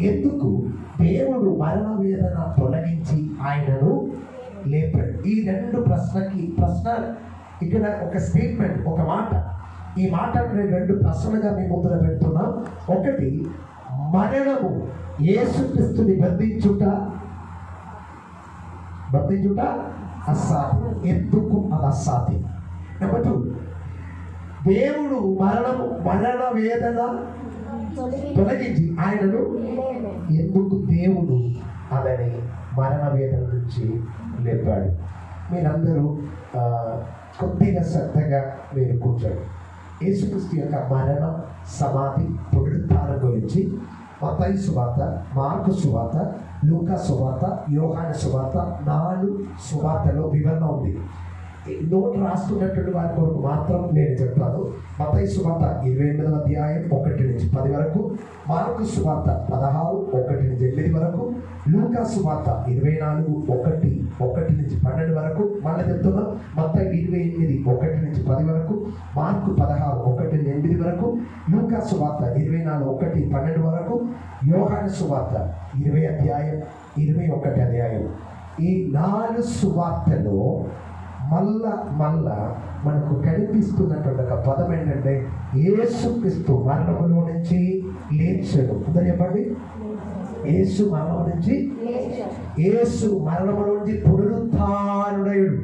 ఎందుకు దేవుడు మరణ వేదన తొలగించి ఆయనను లేపాడు? ఈ రెండు ప్రశ్న ఇక్కడ ఒక స్టేట్మెంట్, ఒక మాట. ఈ మాట నేను రెండు ప్రశ్నలుగా మీ ముందులో పెడుతున్నా. ఒకటి, మరణము యేసుక్రీస్తుని బంధించుట అసాధ్యం. ఎందుకు అది అసాధ్యం? నెంబర్ 2, దేవుడు మరణ వేదన తొలగించి ఆయనను ఎందుకు దేవుడు అతని మరణ వేదన నుంచి లేపాడు? మీరందరూ కొద్దిగా శ్రద్ధగా మీరు కూర్చోండి. యేసుక్రీస్తు యొక్క మరణం, సమాధి, పునరుత్థానం గురించి మత్తయి సువార్త, మార్కు సువార్త, లూకా సువార్త, యోహాను సువార్త, 4 సువార్తలో వివరణ ఉంది. నోట్ రాసుకున్నటువంటి వారి కొరకు మాత్రం నేను చెప్తాను. మత్తయి సువార్త 28వ అధ్యాయం 1 నుంచి 10 వరకు, మార్కు సువార్త 16 1 నుంచి 8 వరకు, లూకా సువార్త 24 1 నుంచి 12 వరకు. మళ్ళీ చెప్తున్నాం, మత్తయి 28 1 నుంచి 10 వరకు, మార్కు 16 1 నుంచి 8 వరకు, లూకా సువార్త 24 1 12 వరకు, యోహాను సువార్త 20 అధ్యాయం 21 అధ్యాయం. ఈ 4 సువార్తలో మళ్ళా మనకు కనిపిస్తున్నటువంటి ఒక పదం ఏంటంటే యేసుక్రీస్తు మరణములో నుంచి లేచాడు. అందరూ చెప్పండి, యేసు మరణము నుంచి పునరుత్థానుడయుడు.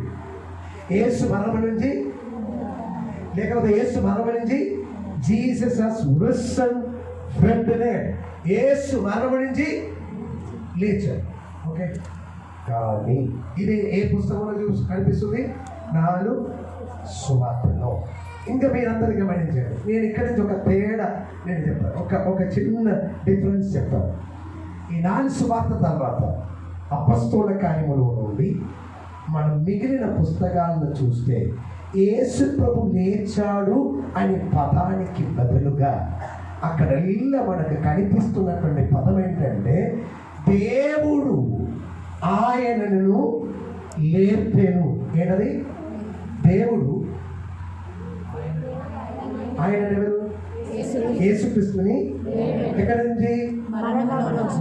యేసు మరణము నుంచి, లేకపోతే యేసు మరణము నుంచి Jesus has risen from the dead. యేసు మరణము నుంచి లేచాడు. ఓకే, కానీ ఇది ఏ పుస్తకంలో కనిపిస్తుంది? 4 సువార్తలో. ఇంకా మీరందరూ గమనించండి, నేను ఇక్కడి నుంచి ఒక తేడా నేను చెప్తాను, ఒక చిన్న డిఫరెన్స్ చెప్తాను. ఈ 4 సువార్త తర్వాత అపొస్తలుల కార్యముల నుండి మనం మిగిలిన పుస్తకాలను చూస్తే యేసు ప్రభు లేచాడు అనే పదానికి బదులుగా అక్కడల్లా మనకు కనిపిస్తున్నటువంటి పదం ఏంటంటే దేవుడు ఆయనను లేపెను. ఏంటది? దేవుడు ఎవరు? యేసుక్రీస్తుని ఎక్కడి నుంచి?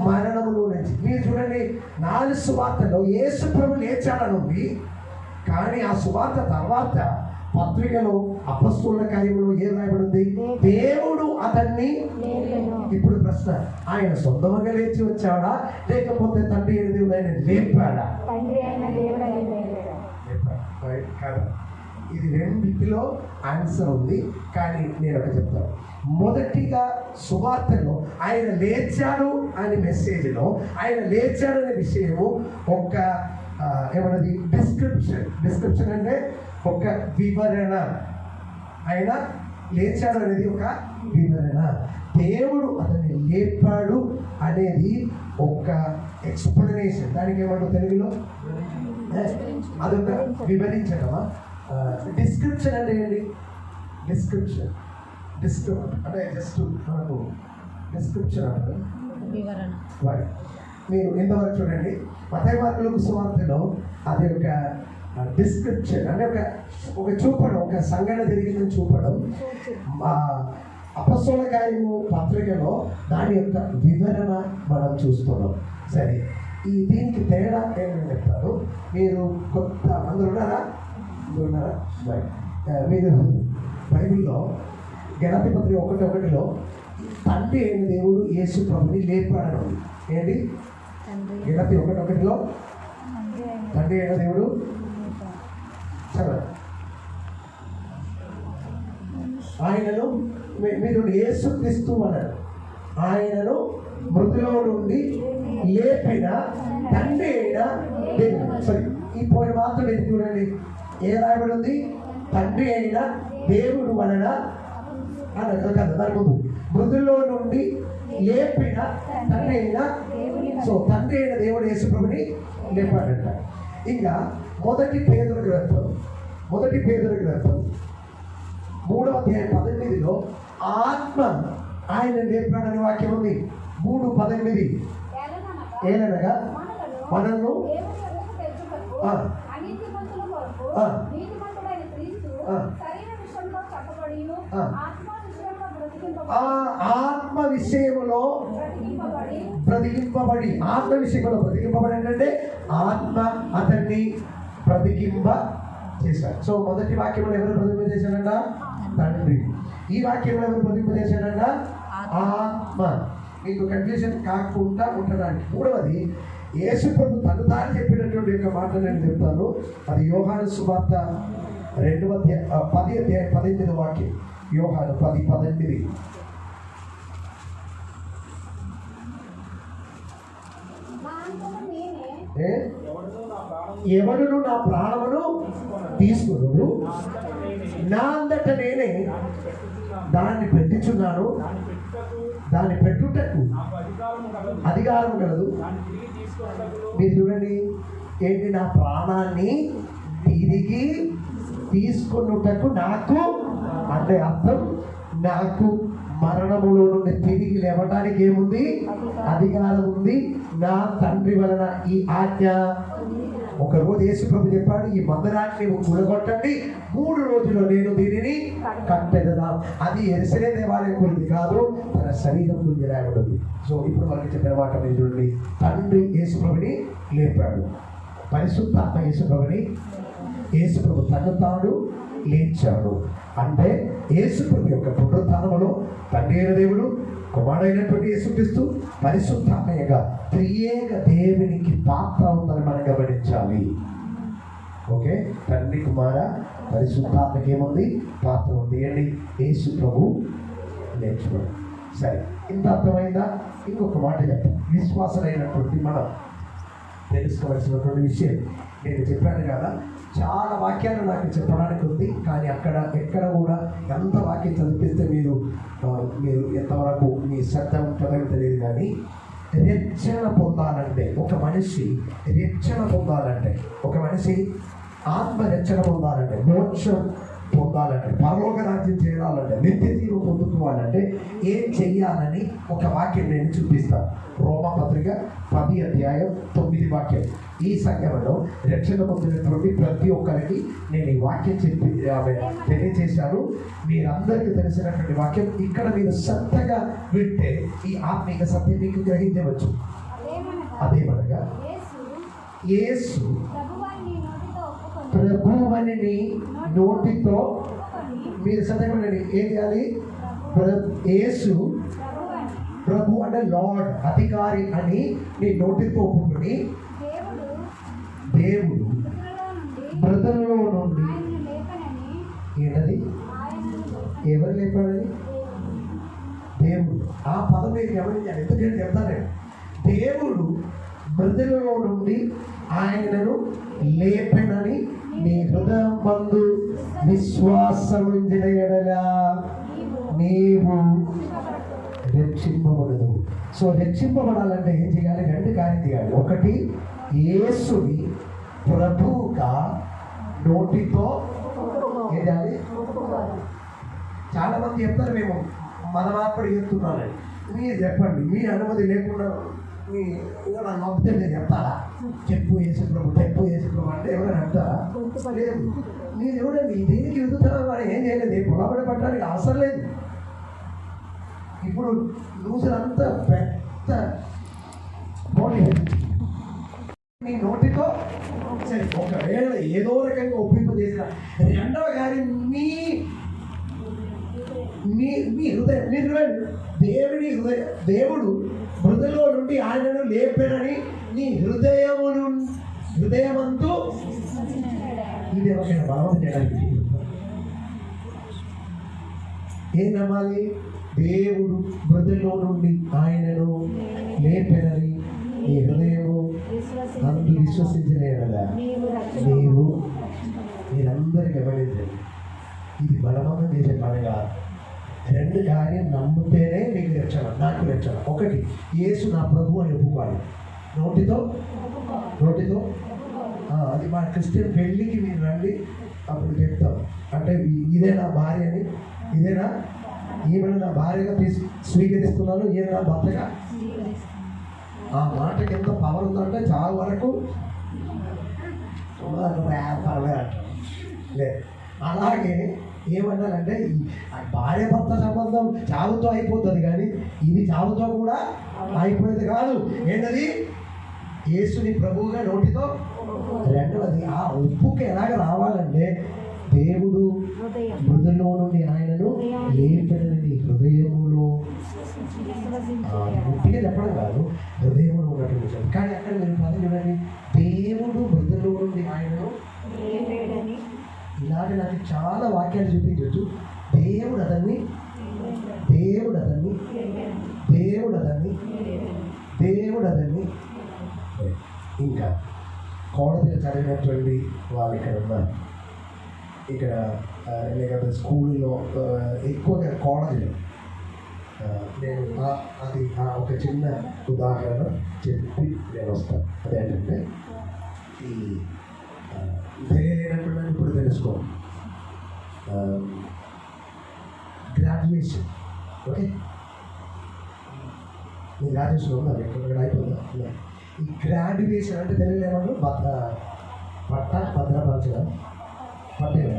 మరణములో నుంచి. మీరు చూడండి, 4 సువార్తలో యేసు ప్రభు లేచాడని ఉంది, కానీ ఆ సువార్త తర్వాత పత్రికలో అపొస్తలుల కార్యములో ఏం రాయబడింది? దేవుడు అతన్ని. ఇప్పుడు ప్రశ్న, ఆయన సొంతంగా లేచి వచ్చాడా, లేకపోతే తండ్రి అయిన దేవుడు ఆయన లేపాడా? కదా, ఇది రెండింటిలో ఆన్సర్ ఉంది. కానీ నేను ఒక చెప్తాను. మొదటిగా సువార్తలో ఆయన లేచాడు అనే మెసేజ్లో ఆయన లేచాడు అనే విషయము ఒక ఏమన్నది? డిస్క్రిప్షన్ అంటే ఒక వివరణ. ఆయన లేచాడు అనేది ఒక వివరణ. దేవుడు అతన్ని లేపాడు అనేది ఒక ఎక్స్ప్లెనేషన్. దానికి ఏమంటారు తెలుగులో? అదొక వివరించడమా? డిస్క్రిప్షన్ అంటే ఏంటి? డిస్క్రిప్షన్ అంటే జస్ట్ మనకు డిస్క్రిప్షన్ అంటారు, వివరణ. మీరు ఇంతవరకు చూడండి, మత్తయి మార్కు సువార్తలో అది ఒక డిస్క్రిప్షన్ అంటే ఒక చూపడం, ఒక సంఘటన జరిగిందని చూపడం. అపొస్తలుల కార్యము పత్రికలో దాని యొక్క వివరణ మనం చూస్తున్నాం. సరే, దీనికి తేడా ఏమని చెప్తారు? మీరు కొత్త అందరూ ఉన్నారా? మీరు బైబిల్లో గలతీ పత్రిక 1:1లో తండ్రి అయిన దేవుడు యేసు ప్రభుని లేపాడని ఉంది. ఏంటి? గలతీ 1:1లో తండ్రి అయిన దేవుడు ఆయనను, మీరు యేసుక్రీస్తు అన్నాడు, ఆయనను మృతిలో నుండి లేపిన తండ్రి అయిన దేవుడు. సరే, ఈ పాయింట్ మాత్రం నేను చూడండి, ఏ రాయబడి ఉంది? తండ్రి అయిన దేవుడు వలన అన్నది కదా. దాని ముందు మృతుల్లో నుండి లేపిన తండ్రి అయిన, సో తండ్రి అయిన దేవుడు యేసు ప్రభుని లేపాడంట. ఇంకా మొదటి పేతురు గ్రంథం 3వ అధ్యాయం 18లో ఆత్మ ఆయన లేపాడని వాక్యం ఉంది. 3:18 ఏలనగా మనల్ని ఆత్మ విషయములో బ్రతికింపబడి, ఆత్మ విషయంలో బ్రతికింపబడి అంటే ఆత్మ అతన్ని బ్రతికింప చేశాడు. సో మొదటి వాక్యంలో ఎవరు బ్రతికింప చేశాడంట? తండ్రి. ఈ వాక్యంలో ఎవరు బ్రతికింప చేశాడంట? ఆత్మ. మీకు కన్ఫ్యూజన్ కాకుండా ఉండడానికి. మూడవది, యేసు ప్రభు తను తాను చెప్పినటువంటి యొక్క మాట నేను చెప్తాను. అది యోహాను సువార్త 2:18 వాక్యం. యోహాను 10:18. ఎవడును నా ప్రాణమును తీసుకున్నాడు, నా అంతట నేనే దాన్ని పెట్టుచున్నాను, దాన్ని పెట్టుటకు అధికారం కలదు. మీరు చూడండి, ఏంటి? నా ప్రాణాన్ని తిరిగి తీసుకున్నటకు నాకు, అంటే అర్థం నాకు మరణములో నుండి తిరిగి లేవడానికి ఏముంది? అధికారం ఉంది. నా తండ్రి వలన ఈ ఆజ్ఞ. ఒకరోజు యేసు ప్రభు చెప్పాడు, ఈ మందిరాన్ని కూలగొట్టండి, 3 రోజుల్లో నేను దీనిని కట్టెదనా. అది యెరూషలేము దేవాలయం గురించి కాదు, తన శరీరం గురించి రాయబడింది. సో ఇప్పుడు మనకి చెప్పిన మాట మీరు చూడండి, తండ్రి యేసు ప్రభుని లేపాడు, పరిశుద్ధాత్మ యేసు ప్రభుని, యేసు ప్రభు తను తాను లేచాడు. అంటే యేసు ప్రభు యొక్క పునరుత్థానములో తండ్రి అయిన దేవుడు, కుమారుడైనటువంటి యేసుక్రీస్తు పరిశుద్ధాత్మగా త్రియేక దేవునికి పాత్ర ఉందని మనం గమనించాలి. ఓకే, తండ్రి కుమార పరిశుద్ధాత్మకి ఏముంది? పాత్ర ఉంది. ఏంటి? యేసు ప్రభు లేచాడు. సరే, ఇంత అర్థమైందా? ఇంకొక మాట చెప్తాను. విశ్వాసులైనటువంటి మనం తెలుసుకోవాల్సినటువంటి విషయం నేను చెప్పాను కదా, చాలా వాక్యాలు నాకు చెప్పడానికి ఉంది. కానీ ఎక్కడ కూడా ఎంత వాక్యం చదివిస్తే మీరు ఎంతవరకు మీ శ్రద్ధ ఉంటుందో తెలియదు. కానీ రక్షణ పొందాలంటే, ఒక మనిషి రక్షణ పొందాలంటే, ఒక మనిషి ఆత్మ రక్షణ పొందాలంటే, మోక్షం పొందాలంటే, పరలోక రాజ్యం చేయాలంటే, నిత్య జీవం పొందుకోవాలంటే ఏం చెయ్యాలని ఒక వాక్యం నేను చూపిస్తాను. రోమపత్రిక 10:9 వాక్యం. ఈ సంఘంలో రక్షణ పొందినటువంటి ప్రతి ఒక్కరికి నేను ఈ వాక్యం తెలియజేశాను. మీరందరికీ తెలిసినటువంటి వాక్యం. ఇక్కడ మీరు శ్రద్ధగా వింటే ఈ ఆత్మీయ సత్యం మీకు గ్రహించవచ్చు. అదేమనగా, యేసు ప్రభువని నోటితో, మీరు శ్రద్ధగా ఏం చేయాలి? యేసు ప్రభు అంటే లార్డ్, అధికారి అని నీ నోటితో ఒప్పుకొని, దేవుడు మృతులలో నుండి ఏంటది? ఎవరు లేపాడని? దేవుడు. ఆ పదం మీరు గమనించాలి. ఎందుకంటే చెప్తాను, దేవుడు మృతులలో నుండి ఆయనను లేపెనని నీ హృదయం మందు విశ్వాసముంచిన ఎడల నీవు రక్షింపబడదు. సో రక్షింపబడాలంటే ఏం చేయాలి? 2 కార్యం చేయాలి. ఒకటి, యేసుని ప్రభువుగా నోటితో ఏం చేయాలి? చాలా మంది చెప్తారు, మేము మన మాత్రం చెప్తున్నానని. మీరు చెప్పండి, మీ అనుమతి లేకుండా మీ నన్ను నొప్పితే మీరు చెప్తారా? చెప్పు యేసు ప్రభు, చెప్పు యేసు ప్రభు అంటే ఎవరైనా చెప్తారా? లేదు. మీరు చూడండి, దేనికి ఎదుగుతారో వాడు ఏం చేయలేదు, పొలబడి పట్టడానికి అవసరం లేదు. ఇప్పుడు లూజరంతా పెద్ద పోటీ నీ నోటితో సరే, ఒకవేళ ఏదో రకంగా ఒప్పింపు చేసిన. రెండవ కార్యం, మీ హృదయం. మీరు దేవుడు మృదులో నుండి ఆయనను లేపాడని నీ హృదయమంతు ఇది ఎవరికైనా బలవంతం చేయడానికి ఏం నమ్మాలి? దేవుడు మృదులో నుండి ఆయనను లేపాడని నీ హృదయము అందు విశ్వసించలేదా నీవు. మీరందరూ గమనించండి, ఇది బలవంతం చేసే పని కాదు. 2 కార్యం నమ్మితేనే మీకు రక్షణ, నాకు రక్షణ. ఒకటి, యేసు నా ప్రభు అని ఒప్పుకోవాలి నోటితో. అది మా క్రిస్టియన్ పెళ్ళికి మీరు రండి, అప్పుడు చెప్తాం. అంటే ఇదే నా భార్య అని, ఇదేనా ఈమెను నా భార్యగా స్వీకరిస్తున్నాను, ఈయన నా భర్తగా. ఆ మాటకి ఎంత పవర్ ఉందంటే చాలా వరకు పర్లేదు. అలాగే ఏమన్నారంటే భార్య భర్త సంబంధం చావుతో అయిపోతుంది, కానీ ఇది చావుతో కూడా అయిపోయేది కాదు. ఏంటది? యేసుని ప్రభువుగా నోటితో. రెండవది, ఆ ఒప్పుకి ఎలాగ రావాలంటే దేవుడు మృదులో నుండి ఆయనను లేపడని హృదయములో, ముట్టిగా చెప్పడం కాదు, హృదయంలో ఉన్నట్టు. కానీ అక్కడ మీరు పదం చూడండి, దేవుడు మృదులో నుండి ఆయనను. ఇలాగ నాకు చాలా వాక్యాలు చూపించవచ్చు. దేవుడు అతన్ని, దేవుడు అతన్ని, దేవుడు అతన్ని, దేవుడు అతన్ని. ఇంకా కాలేజీలో చదివినటువంటి వాళ్ళు ఇక్కడ ఉన్నారు. ఇక్కడ లేకపోతే స్కూల్లో ఎక్కువగా కాలేజీలో నేను అది ఒక చిన్న ఉదాహరణ చెప్పి నేను వస్తాను. అదేంటంటే ఈ తెలియలేనట్టు ఇప్పుడు తెలుసుకో, గ్రాడ్యుయేషన్. ఓకే, మీ గ్రాడ్యుయేషన్ ఉందా? ఎక్కడ అయిపోతుందా? ఈ గ్రాడ్యుయేషన్ అంటే తెలియలేమన్నా పట్ట భద్రపరచడం పట్టేదా?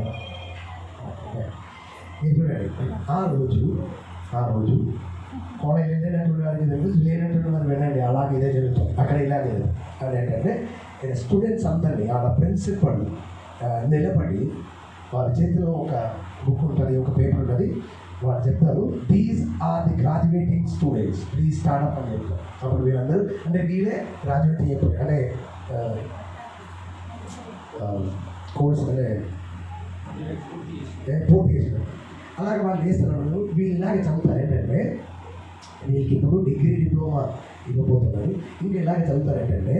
చూడండి, ఆ రోజు కాలేజ్ వెళ్ళినటువంటి వారికి తెలుసు, లేనటువంటి వారు వెళ్ళండి, అలాగే ఇదే జరుగుతుంది. అక్కడ ఇలా లేదు. అదేంటంటే స్టూడెంట్స్ అందరినీ వాళ్ళ ప్రిన్సిపల్ నిలబడి వాళ్ళ చేతిలో ఒక బుక్ ఉంటుంది, ఒక పేపర్ ఉంటుంది. వాళ్ళు చెప్తారు, these are the graduating students, please start up అని చెప్తారు. అప్పుడు వీళ్ళందరూ అంటే వీళ్ళే గ్రాడ్యుయేటింగ్ చెప్పారు, అంటే కోర్స్ అంటే పూర్తి చేసినారు. అలాగే వాళ్ళు చేస్తున్నారు. వీళ్ళు ఇలాగే చదువుతారు. ఏంటంటే వీళ్ళకి ఇప్పుడు డిగ్రీ డిప్లొమా ఇవ్వబోతున్నారు. ఇంకా ఇలాగే చదువుతారు. ఏంటంటే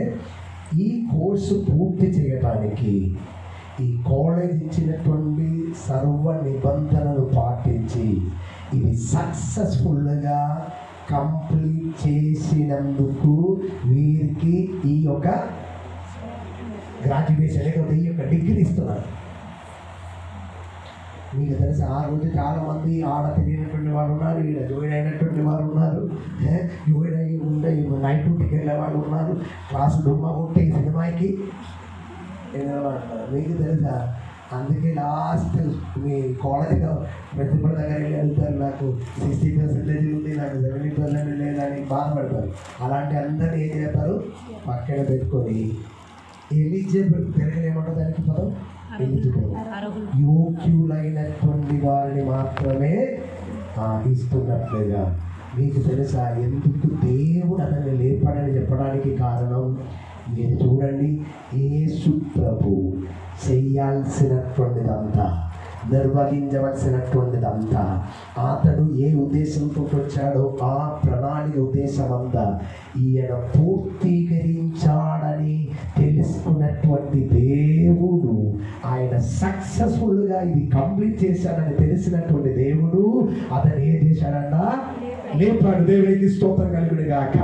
ఈ కోర్సు పూర్తి చేయడానికి ఈ కాలేజ్ ఇచ్చినటువంటి సర్వ నిబంధనలు పాటించి ఇది సక్సెస్ఫుల్గా కంప్లీట్ చేసినందుకు వీరికి ఈ యొక్క గ్రాడ్యుయేషన్ లేకపోతే ఈ యొక్క డిగ్రీ ఇస్తున్నారు. మీకు తెలిసి ఆ రోజు చాలామంది ఆడ తెలియనటువంటి వారు ఉన్నారు, ఈడ జాయిన్ అయినటువంటి వారు ఉన్నారు, జాయిన్ అయ్యి ఉండే నైట్ డ్యూటీకి వెళ్ళే వాళ్ళు ఉన్నారు, క్లాసు డుమ్మా కొట్టి సినిమాకి మీకు తెలుసా. అందుకే లాస్ట్ మీ కాలేజీలో ప్రిన్సిపల్ దగ్గర వెళ్తారు, నాకు 60% ఉంది, నాకు 70% లేదని బాధపడతారు. అలాంటి అందరినీ ఏం చేస్తారు? పక్కన పెట్టుకొని ఎలిజిబుల్, తెలుగులో ఏమంటారు దానికి పదం? ఎలిజిబుల్, యోగ్యులైనటువంటి వారిని మాత్రమే ఇస్తున్నట్లుగా. మీకు తెలుసా ఎందుకు దేవుడు అతన్ని లేపాడని చెప్పడానికి కారణం? మీరు చూడండి, యేసు ప్రభు చేయాల్సినటువంటిదంతా, నిర్వహించవలసినటువంటిదంతా, అతడు ఏ ఉద్దేశంతో వచ్చాడో ఆ ప్రణాళిక ఉద్దేశం అంతా ఈయన పూర్తీకరించాడని తెలుసుకున్నటువంటి దేవుడు, ఆయన సక్సెస్ఫుల్గా ఇది కంప్లీట్ చేశాడని తెలిసినటువంటి దేవుడు అతను ఏం చేశాడన్న? లేపాడు. దేవునికి స్తోత్రం కలుగును గాక.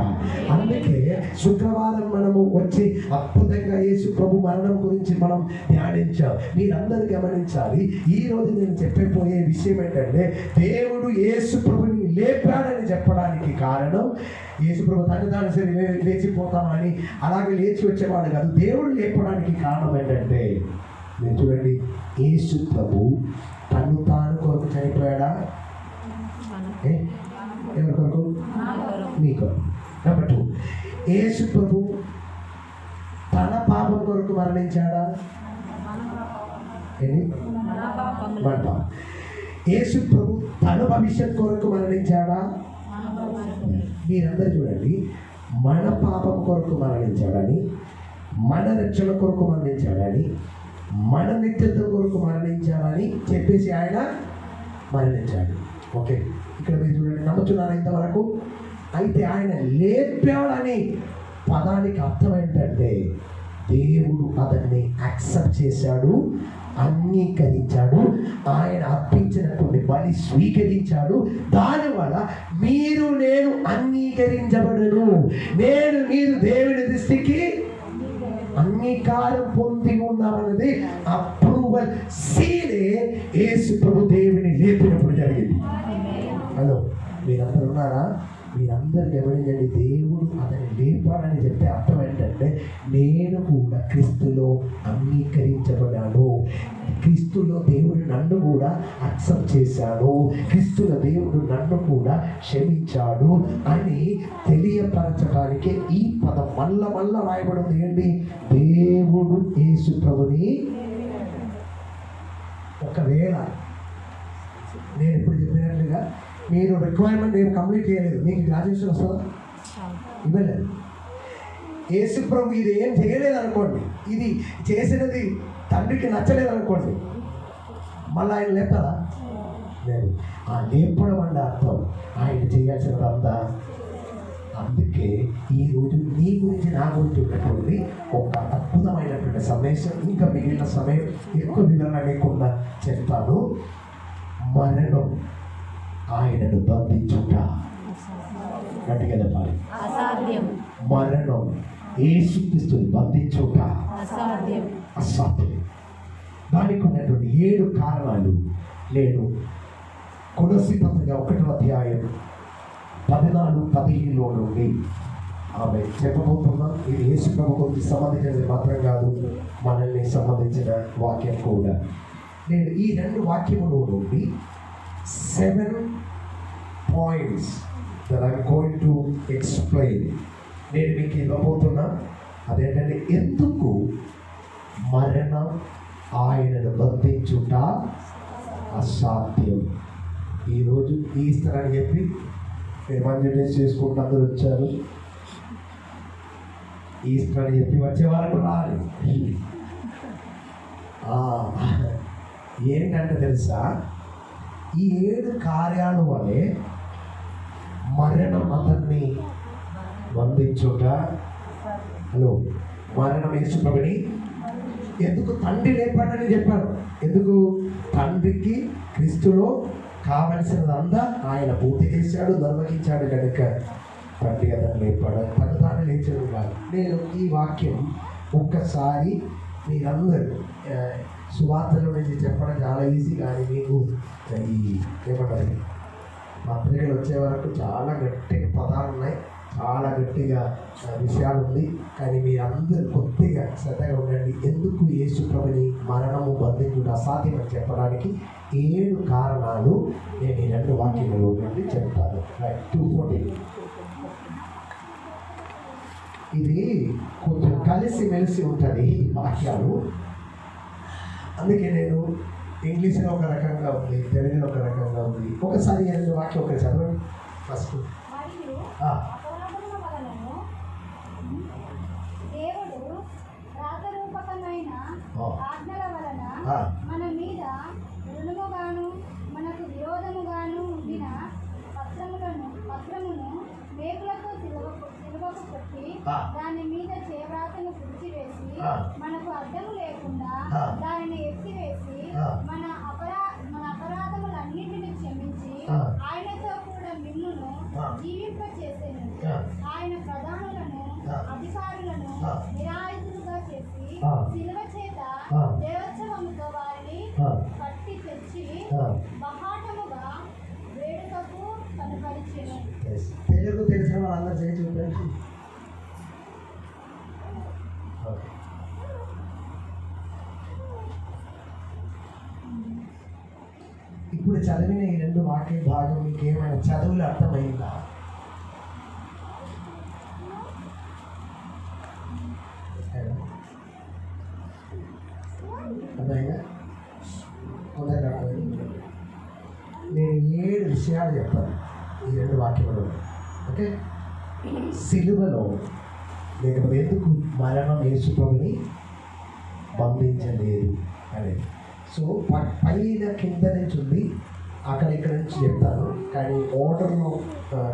అందుకే శుక్రవారం మనము వచ్చి అద్భుతంగా యేసు ప్రభు మరణం గురించి మనం ధ్యానించాం. మీరందరూ గమనించాలి, ఈ రోజు నేను చెప్పబోయే విషయం ఏంటంటే దేవుడు యేసు ప్రభుని లేపాడని చెప్పడానికి కారణం, యేసు ప్రభు తాను సరే లేచిపోతామని అలాగే లేచి వచ్చేవాడు కాదు. దేవుడు లేపడానికి కారణం ఏంటంటే, మీరు చూడండి, యేసు ప్రభు తాను కొరకు చనిపోయాడా? ఎవరి కొరకు? మీ కొరకు. నెంబర్ 2, యేసు ప్రభు తన పాపం కొరకు మరణించాడా? మన పాపం. యేసు ప్రభు తన భవిష్యత్ కొరకు మరణించాడా? మీరందరూ చూడండి, మన పాపం కొరకు మరణించాడని, మన రక్షణ కొరకు మరణించాడని, మన నిత్యత్వం కొరకు మరణించాడని చెప్పేసి ఆయన మరణించాడు. ఓకే, ఇక్కడ మీరు చూడండి, నమ్ముతున్నారు ఇంతవరకు? అయితే ఆయన లేపాడని పదానికి అర్థం ఏంటంటే, దేవుడు అతన్ని యాక్సెప్ట్ చేశాడు, అంగీకరించాడు, ఆయన అర్పించినటువంటి బలి స్వీకరించాడు. దానివల్ల మీరు నేను అంగీకరించబడను, మీరు దేవుని దృష్టికి అంగీకారం పొంది ఉన్నామన్నది అప్రూవల్ సీలే యేసు ప్రభు దేవుని లేపినప్పుడు జరిగింది. హలో, మీరందరూ ఉన్నారా? మీరందరూ గమనించండి, దేవుడు అతన్ని లేపాడని చెప్తే అర్థం ఏంటంటే, నేను కూడా క్రీస్తులో అంగీకరించబడ్డాను, క్రీస్తులో దేవుడు నన్ను కూడా అక్సెప్ట్ చేశాను, క్రీస్తుల దేవుడు నన్ను కూడా క్షమించాడు అని తెలియపరచడానికి ఈ పదం మళ్ళా రాయబడింది. ఏంటి? దేవుడు యేసు ప్రభుని. ఒకవేళ నేను ఇప్పుడు చెప్పినట్లుగా మీరు రిక్వైర్మెంట్ నేను కంప్లీట్ చేయలేదు, మీకు గ్రాడ్యుయేషన్ వస్తుందా? ఇవ్వలేదు. యేసు ప్రభు ఇది ఏం చేయలేదు అనుకోండి, ఇది చేసినది తండ్రికి నచ్చలేదు అనుకోండి, మళ్ళీ ఆయన లేపాలా? లేదు. ఆ లేపడం అంటే అర్థం ఆయన చేయాల్సినదంతా. అందుకే ఈరోజు నీ గురించి నా గురించి ఉన్నటువంటి ఒక అద్భుతమైనటువంటి సందేశం, ఇంకా మిగిలిన సమయం ఎక్కువ వివరణ లేకుండా చెప్తాను. మరణం ఆయనను బంధించుట గట్టిగా చెప్పాలి. మరణం యేసుక్రీస్తుని బంధించుట అసాధ్యం. దానికి ఉన్నటువంటి 7 కారణాలు నేను కొలస్సీ పత్రిక 1వ అధ్యాయం 14-15 నుండి ఆమె చెప్పబోతున్నాం. ఇది యేసు ప్రభువుకి సంబంధించినది మాత్రం కాదు, మనల్ని సంబంధించిన వాక్యం కూడా. నేను ఈ 2 వాక్యముల నుండి 7 points that I'm going to explain నేను మీకు ఇవ్వబోతున్నా. అదేంటంటే, ఎందుకు మరణం ఆయనను బంధించుట అసాధ్యం. ఈరోజు ఈస్టర్ అని చెప్పి ఎవాంజలిస్ట్ చేసుకుంటూ అందరూ వచ్చారు. ఈస్టర్ అని చెప్పి వచ్చే వాళ్ళకు రాలి. ఏంటంటే తెలుసా, ఈ 7 కార్యాలు వలె మరణం అతన్ని బంధించుట. హలో, మరణం యేసు ప్రభుని ఎందుకు తండ్రి లేపాడని చెప్పాను. ఎందుకు? తండ్రికి క్రీస్తులో కావలసినదంతా ఆయన పూర్తి చేశాడు, నిర్వహించాడు కనుక తండ్రి అతను లేపాడు. తను తాను లేచడు కాదు. నేను ఈ వాక్యం ఒక్కసారి మీరందరూ సువార్తలో నుంచి చెప్పడం చాలా ఈజీ, కానీ మీకు ఈ ఏమంటారు పత్రికలు వచ్చే వరకు చాలా గట్టిగా పదాలు ఉన్నాయి, చాలా గట్టిగా విషయాలు ఉంది. కానీ మీరందరూ కొద్దిగా శ్రద్ధగా ఉండండి. ఎందుకు యేసు ప్రభుని మరణము బంధించుట అసాధ్యం అని చెప్పడానికి 7 కారణాలు నేను ఈ 2 వాక్యాలలో నుండి చెప్తాను. 2:14 ఇది కొంచెం కలిసిమెలిసి ఉంటుంది వాక్యాలు. అందుకే నేను ఇంగ్లీష్లో ఒక రకంగా ఉంది, తెలుగులో ఒక రకంగా ఉంది. ఒకసారి 2 వాక్యం ఒకటి చదవండి. ఫస్ట్ దేవుడు రాతరూపకమైన ఆజ్ఞల వలన మన మీద రుణముగాను మనకు విరోధముగాను ఉండిన పత్రమును మేకులతో సిలువకు కొట్టి దాని మీద చేవ్రాతను కుడిచివేసి మనకు అడ్డము లేకుండా దానిని ఎత్తివేసి మన అపరాధములన్నింటినీ క్షమించి ఆయనతో కూడా మిమ్మును జీవింపచేసేను. ఆయన ప్రధానులను అధికారులను నిరాయుధులుగా చేసి సిలువ చేత దేవోత్సవముతో వారిని పట్టి తెచ్చి బహాటముగా వేడుకకు కనపరిచెను. తెలుగు తెలిసిన వాళ్ళందరూ చేసి చూడండి. ఇప్పుడు చదివిన ఈ 2 వాక్య భాగం మీకు ఏమైనా చదువులు అర్థమైందా? అర్థమైందా? నేను 7 విషయాలు చెప్తాను ఈ 2 వాక్యములు. ఓకే, సిలువలో లేకపోతే ఎందుకు మరణం యేసు ప్రభుని బంధించలేదు అనేది. సో పైన కింద నుంచి ఉంది, అక్కడ ఇక్కడ నుంచి చెప్తాను. కానీ ఆర్డర్లో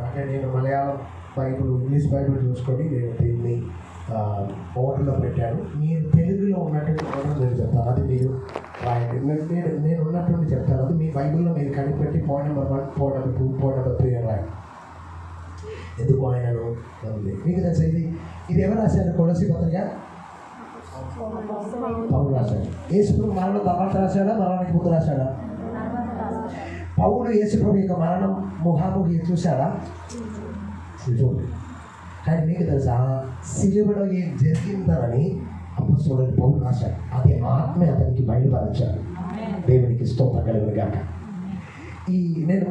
అంటే నేను మలయాళం బైబిల్, ఇంగ్లీష్ బైబిల్ చూసుకొని నేను దీన్ని ఆర్డర్లో పెట్టాను. మీరు తెలుగులో ఉన్నటువంటి ఆర్డర్ నేను చెప్తాను, అది మీరు రాయండి. నేను ఉన్నటువంటి చెప్తాను, అది మీ బైబిల్లో మీరు కనిపెట్టి point number 1, point number 2, point number 3 అని రాయండి. ఎందుకు ఆయనను మీకు తెలుసా? ఇది ఎవరు రాశారు? కొలస్సీ పత్రిక పౌలు రాశాడు. యేసుప్రభు మరణం తర్వాత రాశాడా, మరణానికి ముందు రాశాడా? పౌలు యేసుప్రభు యొక్క మరణం ముఖాముఖి చూశాడా? కానీ మీకు తెలుసా, సిలువలో ఏం జరిగిందని అపొస్తలుడైన పౌలు రాశాడు. అది ఆత్మే అతనికి బయలుపరిచాడు. దేవునికి స్తోత్రం కలుగునుగాక. నేను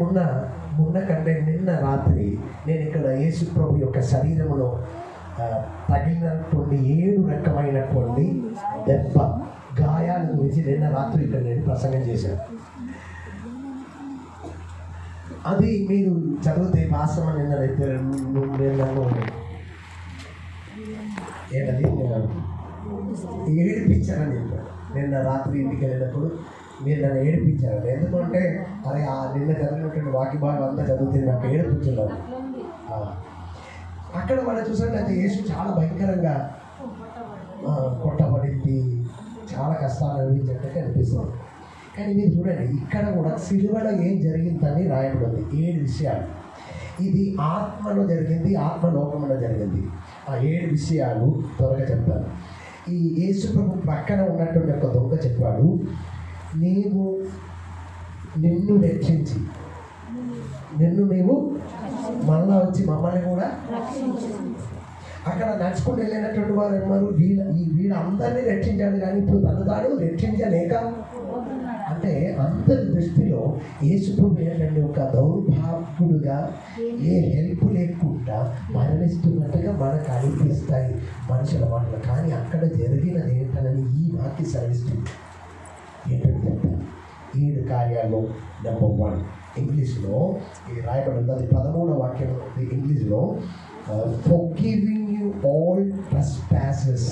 మొన్న కంటే నిన్న రాత్రి నేను ఇక్కడ యేసు ప్రభు యొక్క శరీరంలో తగిలినటువంటి 7 రకమైనటువంటి దెబ్బ గాయాల గురించి నిన్న రాత్రి ఇక్కడ నేను ప్రసంగం చేశాను. అది మీరు చదివితే భాషమ నిన్నైతే ఏడిపించారని చెప్పారు. నిన్న రాత్రి ఇంటికి వెళ్ళినప్పుడు మీరు నన్ను ఏడిపించారు. ఎందుకంటే అది నిన్న చదివినటువంటి వాక్య భాగం అంతా చదివితే నాకు ఏడిపించున్నారు. అక్కడ మనం చూసినట్లయితే యేసు చాలా భయంకరంగా కొట్టబడింది, చాలా కష్టాలు అనుభవించినట్టు అనిపిస్తుంది. కానీ మీరు చూడండి, ఇక్కడ కూడా సిలువలో ఏం జరిగిందని రాయబడింది 7 విషయాలు. ఇది ఆత్మలో జరిగింది, ఆత్మలోకంలో జరిగింది. ఆ 7 విషయాలు త్వరగా చెప్తాను. ఈ యేసు ప్రభు పక్కన ఉన్నటువంటి ఒక దొంగ చెప్పాడు, నిన్ను రక్షించి నీవు మళ్ళా వచ్చి మమ్మల్ని కూడా. అక్కడ నడుచుకుంటూ వెళ్ళినటువంటి వారు అన్నారు, వీడు అందరినీ రక్షించాడు కానీ ఇప్పుడు తను రక్షించలేక. అంటే అందరి దృష్టిలో యేసు ప్రభు ఏంటంటే ఒక దౌర్భాగ్యుడుగా ఏ హెల్ప్ లేకుండా మరణిస్తున్నట్టుగా మనకు అనిపిస్తాయి మనుషుల మాటలు. కానీ అక్కడ జరిగినది ఏంటని ఈ వాక్య సెలవిస్తుంది. ఏంటంటే 7 కార్యాలు. నెంబర్ 1 ఇంగ్లీష్లో ఇది రాయబడి ఉంది, అది 13వ వాక్యం ఇంగ్లీష్లో, forgiving you all trespasses.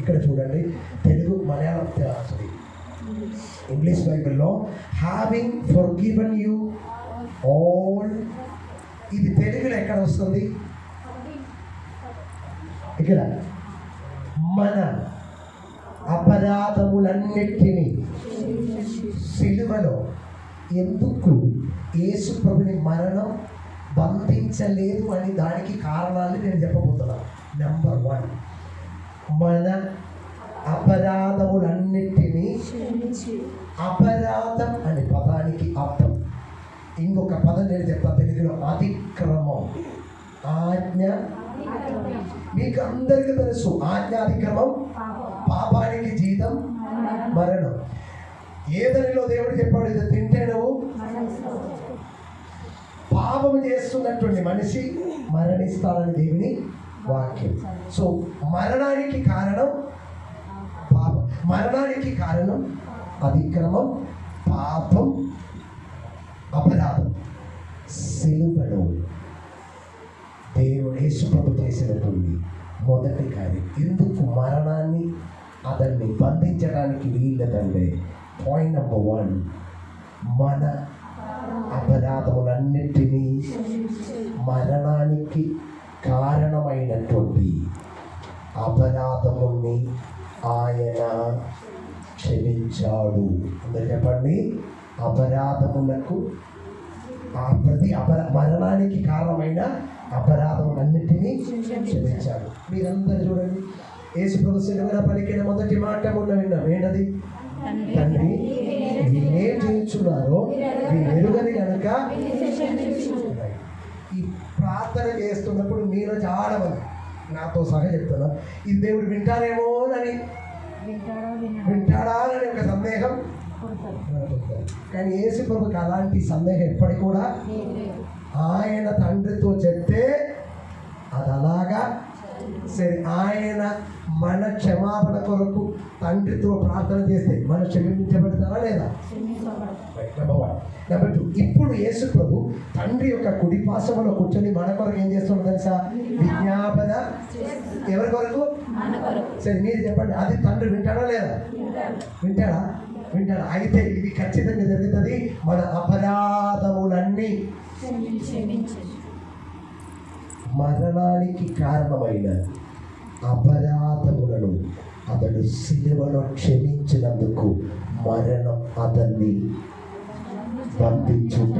ఇక్కడ చూడండి, తెలుగు మలయాళం సారీ ఇంగ్లీష్ బైబిల్లో having forgiven you all. ఇది తెలుగులో ఎక్కడ వస్తుంది? ఇక్కడ మన అపరాధములన్నిటినీ సిలువలో ఎందుకు యేసు ప్రభుని మరణం బంధించలేదు అని దానికి కారణాన్ని నేను చెప్పబోతున్నాను. నెంబర్ 1, మన అపరాధములన్నిటినీ. అపరాధం అనే పదానికి అర్థం ఇంకొక పదం నేను చెప్తాను తెలుగులో, అతిక్రమం. ఆజ్ఞ మీకు అందరికీ తెలుసు, ఆజ్ఞాతిక్రమం పాపానికి జీతం మరణం. ఏదనిలో దేవుడు చెప్పాడు, ఇది తింటే నువ్వు పాపం చేస్తున్నటువంటి మనిషి మరణిస్తాడని దేవుని వాక్యం. సో మరణానికి కారణం పాపం, మరణానికి కారణం అతిక్రమం, పాపం, అపరాధం. సిలువలో దేవుడు యేసు ప్రభు చేసినటువంటి మొదటి కార్యం. ఎందుకు మరణాన్ని అతన్ని బంధించడానికి వీళ్ళదంటే, పాయింట్ నెంబర్ 1, మన అపరాధములన్నిటినీ మరణానికి కారణమైనటువంటి అపరాధముల్ని ఆయన క్షమించాడు. అందరూ చెప్పండి, అపరాధములకు మరణానికి కారణమైన అపరాధములన్నిటినీ క్షమించాడు. మీరందరూ చూడండి, యేసు ప్రభు సిలువలో పలికిన మొదటి మాట విన్నాం. ఏంటది? తండ్రి నేనేం చేయించున్నారో మీరు ఎరుగని కనుక. ఈ ప్రార్థన చేస్తున్నప్పుడు మీరు చాలా మంది నాతో సహా చెప్తున్నా, ఈ దేవుడు వింటాడా అని ఒక సందేహం. కానీ యేసు ప్రభుకి అలాంటి సందేహం ఎప్పటికి కూడా, ఆయన తండ్రితో చెప్తే అది అలాగా సరే. ఆయన మన క్షమాపణ కొరకు తండ్రితో ప్రార్థన చేస్తే మనం క్షమించబడతారా లేదా? నెంబర్ 2, ఇప్పుడు యేసు ప్రభు తండ్రి యొక్క కుడి పార్శ్వములో కూర్చొని మన కొరకు ఏం చేస్తున్నాడు తెలుసా? విజ్ఞాపన. ఎవరి కొరకు? సరే మీరు చెప్పండి, అది తండ్రి వింటాడా లేదా? వింటాడా? అయితే ఇది ఖచ్చితంగా జరుగుతుంది. మన అపరాధములన్నీ మరణానికి కారణమైన అపరాధములను అతడు సిలువలో క్షమించినందుకు మరణం అతన్ని బంధించుట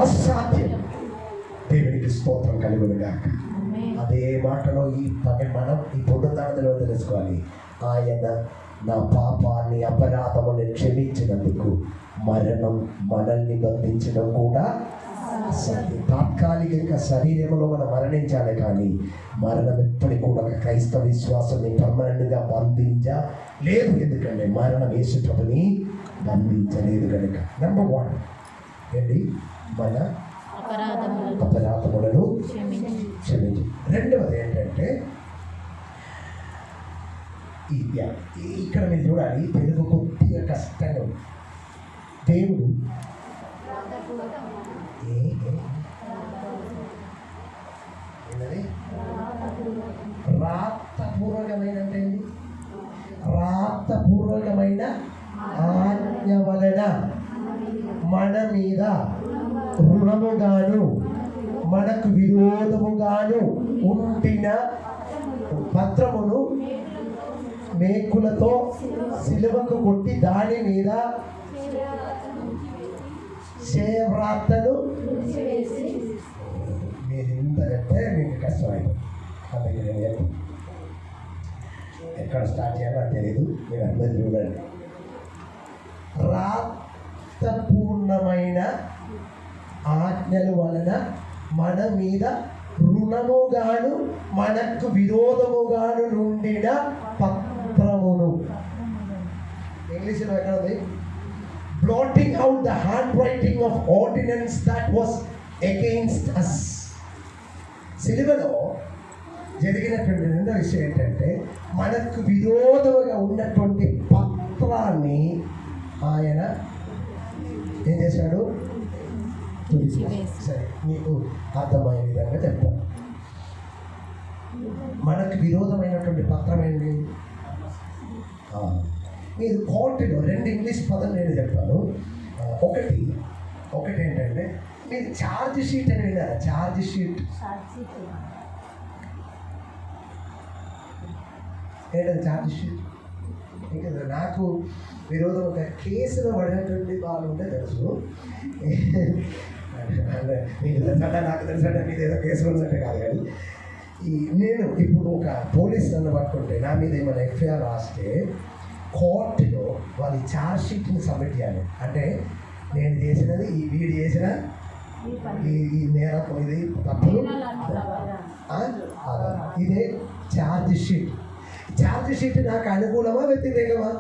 అసాధ్యం. దేవునికి స్తోత్రం కలుగునుగాక. అదే మాటలో మనం ఈ పునరుద్ధరణలో తెలుసుకోవాలి. ఆయన నా పాపాన్ని అపరాధముని క్షమించినందుకు మరణం మనల్ని బంధించడం కూడా తాత్కాలికంగా శరీరంలో మనం మరణించాలి, కానీ మరణం ఎప్పటికి కూడా క్రైస్తవ విశ్వాసాన్ని పర్మనెంట్గా బంధించలేదు. ఎందుకంటే మరణం యేసు ప్రభుని బంధించలేదు కనుక. నెంబర్ 1 ఏంటి? మన అపరాధములను క్షమించి. రెండవది ఏంటంటే ఇక్కడ మీరు చూడాలి, తెలుగు కొద్దిగా కష్టంగా ఉంది. దేవుడు రాతపూర్వకమైన ఆజ్ఞ వలన మన మీద రుణముగాను మనకు విరోధముగాను ఉండిన పత్రమును మేకులతో సిలువకు కొట్టి దాని మీద చేయవ్రాతను మీరు ఇంత చెప్తే మీకు కష్టమైంది. అందుకే నేను చెప్తాను, ఎక్కడ స్టార్ట్ చేయాలో తెలియదు, మీరు అందరూ చూడండి. రాతపూర్ణమైన ఆజ్ఞల వలన మన మీద రుణముగాను మనకు విరోధముగాను నుండిన పత్రమును. ఇంగ్లీష్లో ఎక్కడ ఉంది? blotting out the handwriting of ordinance that was against us. సిలువలో జరిగినటువంటి రెండో విషయం ఏంటంటే, మనకు విరోధముగా ఉన్నటువంటి పత్రాన్ని ఆయన ఏం చేశాడు? సరే, మీకు అర్థమయ్యే విధంగా చెప్తాను. మనకు విరోధమైనటువంటి పత్రం ఏంటి? మీరు కోర్టులో 2 ఇంగ్లీష్ పదాలు నేను చెప్తాను. ఒకటి ఏంటంటే, మీరు ఛార్జ్ షీట్ అని విన్నారా? ఛార్జ్ షీట్ ఏంటది? ఛార్జ్ షీట్ ఇంకా నాకు విరోధం ఒక కేసులో పడినటువంటి వాళ్ళు ఉంటే తెలుసు. మీకు తెలుసంటే నాకు తెలుసంటే మీరు ఏదో కేసు ఉన్నట్టే కాదు, కానీ నేను ఇప్పుడు ఒక పోలీస్ నన్ను పట్టుకుంటే నా మీద ఏమైనా ఎఫ్ఐఆర్ రాస్తే కోర్టులో వాళ్ళు ఛార్జ్ షీట్ని సబ్మిట్ చేయాలి. అంటే నేను చేసినది, ఈ వీడు చేసిన ఈ నేరం, ఇది తప్పులు, ఇదే ఛార్జ్ షీట్. ఛార్జ్ షీట్ నాకు అనుకూలమా వ్యతిరేకమా?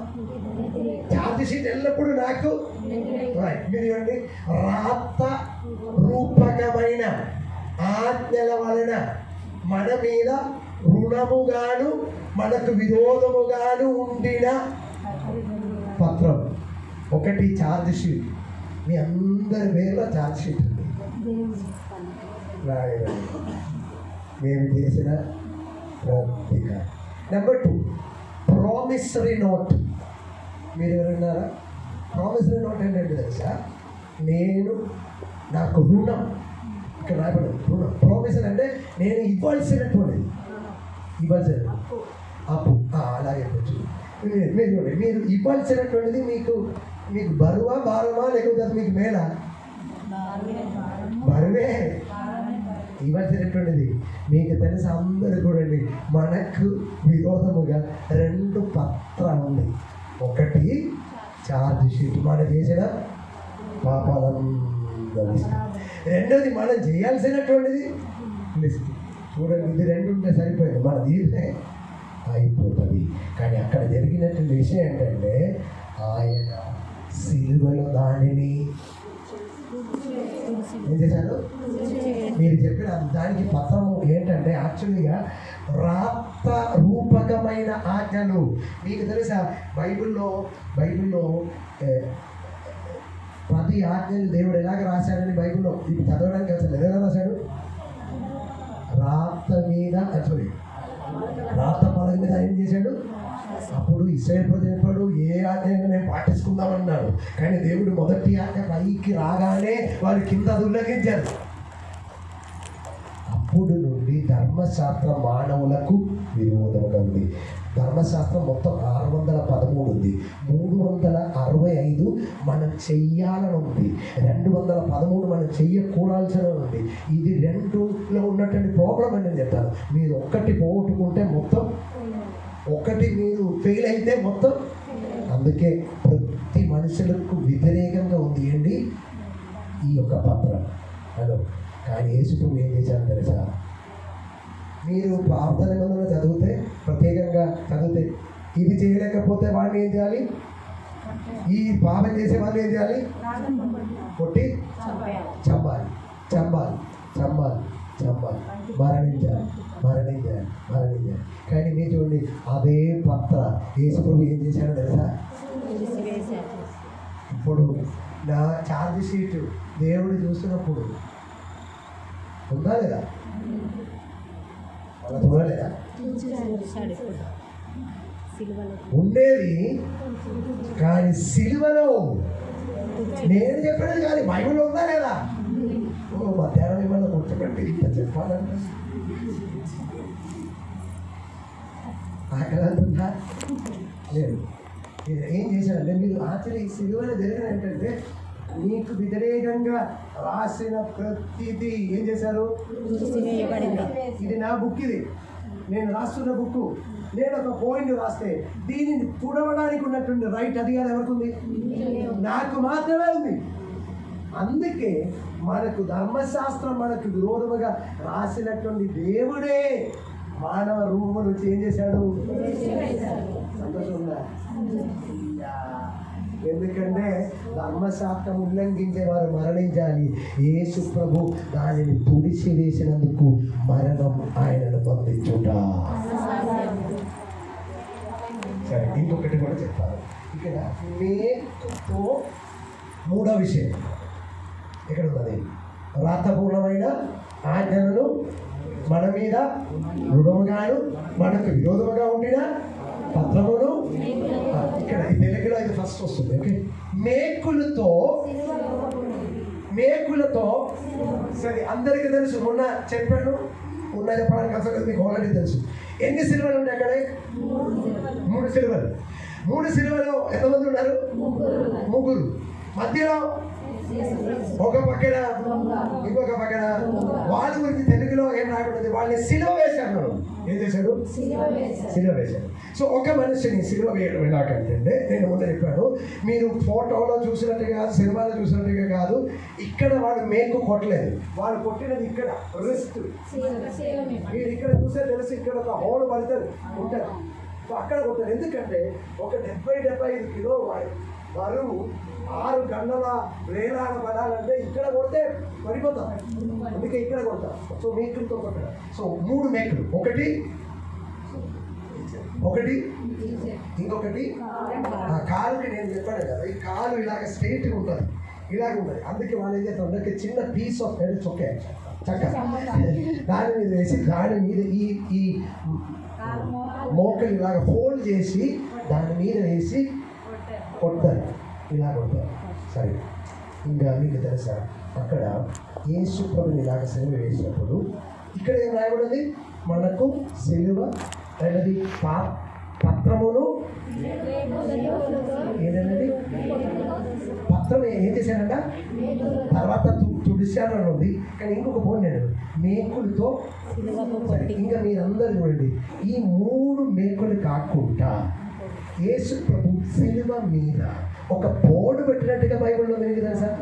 ఛార్జ్ షీట్ ఎల్లప్పుడూ నాకు మీరు ఇవ్వండి. రాత రూపకమైన ఆజ్ఞల వలన మన మీద రుణముగాను మనకు విరోధముగాను ఉండిన పత్రం. ఒకటి ఛార్జ్ షీట్. మీ అందరి పేర్లో ఛార్జ్ షీట్ ఉంది. మేము చేసిన ప్రతిక. Number 2 promissory note. మీరు ఎవరున్నారా? ప్రామిసరీ నోట్ ఏంటంటే తెలుసా? నాకు రుణం, ఇక్కడ రాయబడి రుణం. ప్రామిసరీ అంటే నేను ఇవ్వాల్సినటువంటిది, అప్పు. అలాగే మీరు ఇవ్వాల్సినటువంటిది మీకు బరువా భారమా లేకపోతే మీకు మేలా? బరువే. ఇవ్వాల్సినటువంటిది మీకు తెలుసు. అందరూ చూడండి, మనకు విరోధముగా 2 పత్రాలు ఉంది. ఒకటి ఛార్జ్ షీట్, మనం చేసిన పాపాలందరూ. రెండోది మనం చేయాల్సినటువంటిది లిస్ట్. చూడండి, ఇది 2 ఉంటే సరిపోయింది, మన దీనినే అయిపోతుంది. కానీ అక్కడ జరిగినటువంటి విషయం ఏంటంటే, ఆయన సిలువలో దానిని ఏం చేశారు? మీరు చెప్పిన దానికి పత్రము ఏంటంటే యాక్చువల్గా రాత రూపకమైన ఆజ్ఞలు. మీకు తెలుసా, బైబిల్లో 10 ఆజ్ఞలు దేవుడు ఎలాగ రాశాడని బైబిల్లో ఇప్పుడు చదవడానికి అసలు ఎలా రాశాడు? రాత పదం మీద ఏం చేశాడు? అప్పుడు ఇశ్రాయేలు ప్రజలు చెప్పాడు, ఏ ఆజ్ఞను నేను పాటించుకుందామన్నాడు. కానీ దేవుడు మొదటి ఆజ్ఞ పైకి రాగానే వారు కింద ఉల్లంఘించారు. అప్పుడు నుండి ధర్మశాస్త్రం మానవులకు విరోధంగా ఉంది. ధర్మశాస్త్రం మొత్తం 613 ఉంది. 365 మనం చెయ్యాలని ఉంది, 213 మనం చెయ్యకూడాల్సిన ఉంది. ఇది 2లో ఉన్నటువంటి ప్రాబ్లం అని నేను చెప్తాను. మీరు ఒక్కటి పోగొట్టుకుంటే మొత్తం, ఒకటి మీరు ఫెయిల్ అయితే మొత్తం. అందుకే ప్రతి మనుషులకు వ్యతిరేకంగా ఉంది ఏంటి? ఈ యొక్క పత్రం. హలో. కానీ యేసుప్రభు ఏం చేశారని తెలుసా? మీరు పాత నిబంధనలు చదివితే, ప్రత్యేకంగా చదివితే, ఇది చేయలేకపోతే వాడిని ఏం చేయాలి? ఈ పాపం చేసే వాళ్ళు ఏం చేయాలి? కొట్టి చంపాలి, చంపాలి, చంపాలి, చంపాలి, మరణించాలి, మరణించాలి, మరణించాలి. కానీ మీరు చూడండి, అదే పత్ర యేసుప్రభు ఏం చేశాడో తెలుసా? ఇప్పుడు నా ఛార్జ్ షీట్ దేవుడు చూస్తున్నప్పుడు ఉందా లేదా? అలా చూడలేదా? ఉండేది. కానీ సిలువలో నేను చెప్పినది కానీ బైబిల్లో ఉందా లేదా? మధ్యాహ్నం మిమ్మల్ని కూర్చోబెట్టి ఇంత చెప్పాలంటే ఆకలంటుందా? లేదు. ఏం చేశారంటే, మీరు ఆచరణ సిలువలో జరిగిన ఏంటంటే, మీకు వ్యతిరేకంగా రాసిన ప్రతిదీ ఏం చేశారు? ఇది నా బుక్, ఇది నేను రాస్తున్న బుక్. నేను ఒక పాయింట్ రాస్తే దీనిని తుడవడానికి ఉన్నటువంటి రైట్ అధికారం ఎవరికి ఉంది? నాకు మాత్రమే ఉంది. అందుకే మనకు ధర్మశాస్త్రం మనకు విరోధముగా రాసినటువంటి దేవుడే మానవ రూపం నుంచి ఏం చేశాడు? సంతోషం ఉందా? ఎందుకంటే ధర్మశాస్త్రం ఉల్లంఘించే వారు మరణించాలి. యేసు ప్రభు దానిని తుడిచి వేసినందుకు మరణం ఆయనను బంధించుట. సరే, ఇంకొకటి కూడా చెప్తాను. ఇక్కడ మేకుతో మూడో విషయం ఎక్కడ ఉన్నది? రాతపూర్ణమైన ఆజ్ఞలను మన మీద రుణముగాను మనకు విరోధముగా ఉండిన పత్రమును. ఇక్కడ ఈ తెలుగులో ఇది ఫస్ట్ వస్తుంది. ఓకే, మేకులతో. సరే, అందరికీ తెలుసు. మొన్న చెప్పాను, ఉన్న చెప్పడానికి అసలు మీకు ఆల్రెడీ తెలుసు. ఎన్ని సిలువలు ఉంటాయి అక్కడ? 3 సిలువలు. 3 సిలువలు ఎంతమంది ఉన్నారు? ముగ్గురు. మధ్యలో ఒక పక్కన ఇంకొక పక్కన. వాళ్ళ గురించి తెలుగులో ఏం రాయబడింది? వాళ్ళని సిలువ వేశాడు. ఏం చేశాడు? సిలువ వేశాడు. సో ఒక మనిషిని సిలువ వేయడం ఎలాగంటే, నేను ముందు చెప్పాను, మీరు ఫోటోలో చూసినట్టుగా కాదు, సినిమాలో చూసినట్టుగా కాదు. ఇక్కడ వాళ్ళు మేకు కొట్టలేదు, వాళ్ళు కొట్టినది ఇక్కడ రిస్ట్. మీరు ఇక్కడ చూసే తెలుసు, ఇక్కడ ఒక హోల్ పడుతుంది ఉంటారు. సో అక్కడ కొట్టారు. ఎందుకంటే ఒక 70-75 కిలో బరువు 6 గంటల వేలాడ పడాలంటే ఇక్కడ కొడితే పడిపోతాం. అందుకే ఇక్కడ కొడతాం. సో మేకులతో కొట్టారు. సో 3 మేకులు. ఒకటి ఇంకొకటి కాలుకి నేను చెప్పాను కదా, ఈ కాలు ఇలాగ స్ట్రైట్గా ఉంటుంది, ఇలాగ ఉంటుంది. అందుకే వాళ్ళు ఏం చేస్తారు, చిన్న పీస్ ఆఫ్ హెడ్ చొక్కే చక్క దాని మీద వేసి, దాని మీద ఈ మోకలు ఇలాగ ఫోల్డ్ చేసి దాని మీద వేసి కొడతారు, ఇలా కొడతారు. సరే, ఇంకా మీకు తెలుసా, అక్కడ యేసు ప్రభుని ఇలాగ సిలువ వేసినప్పుడు ఇక్కడ ఏం రాయబడింది? మనకు సిలువ అనేది పత్రమును. ఏదన్నది? పత్రం ఏం చేశానంట? తర్వాత తుడిశానని ఉంది. కానీ ఇంకొక పోటీ నేను మేకులతో. ఇంకా మీరందరూ చూడండి, ఈ 3 మేకులు కాకుండా యేసు ప్రభు సిలువ మీద ఒక బోర్డు పెట్టినట్టుగా బైబిల్లో ఉంది కదా సార్.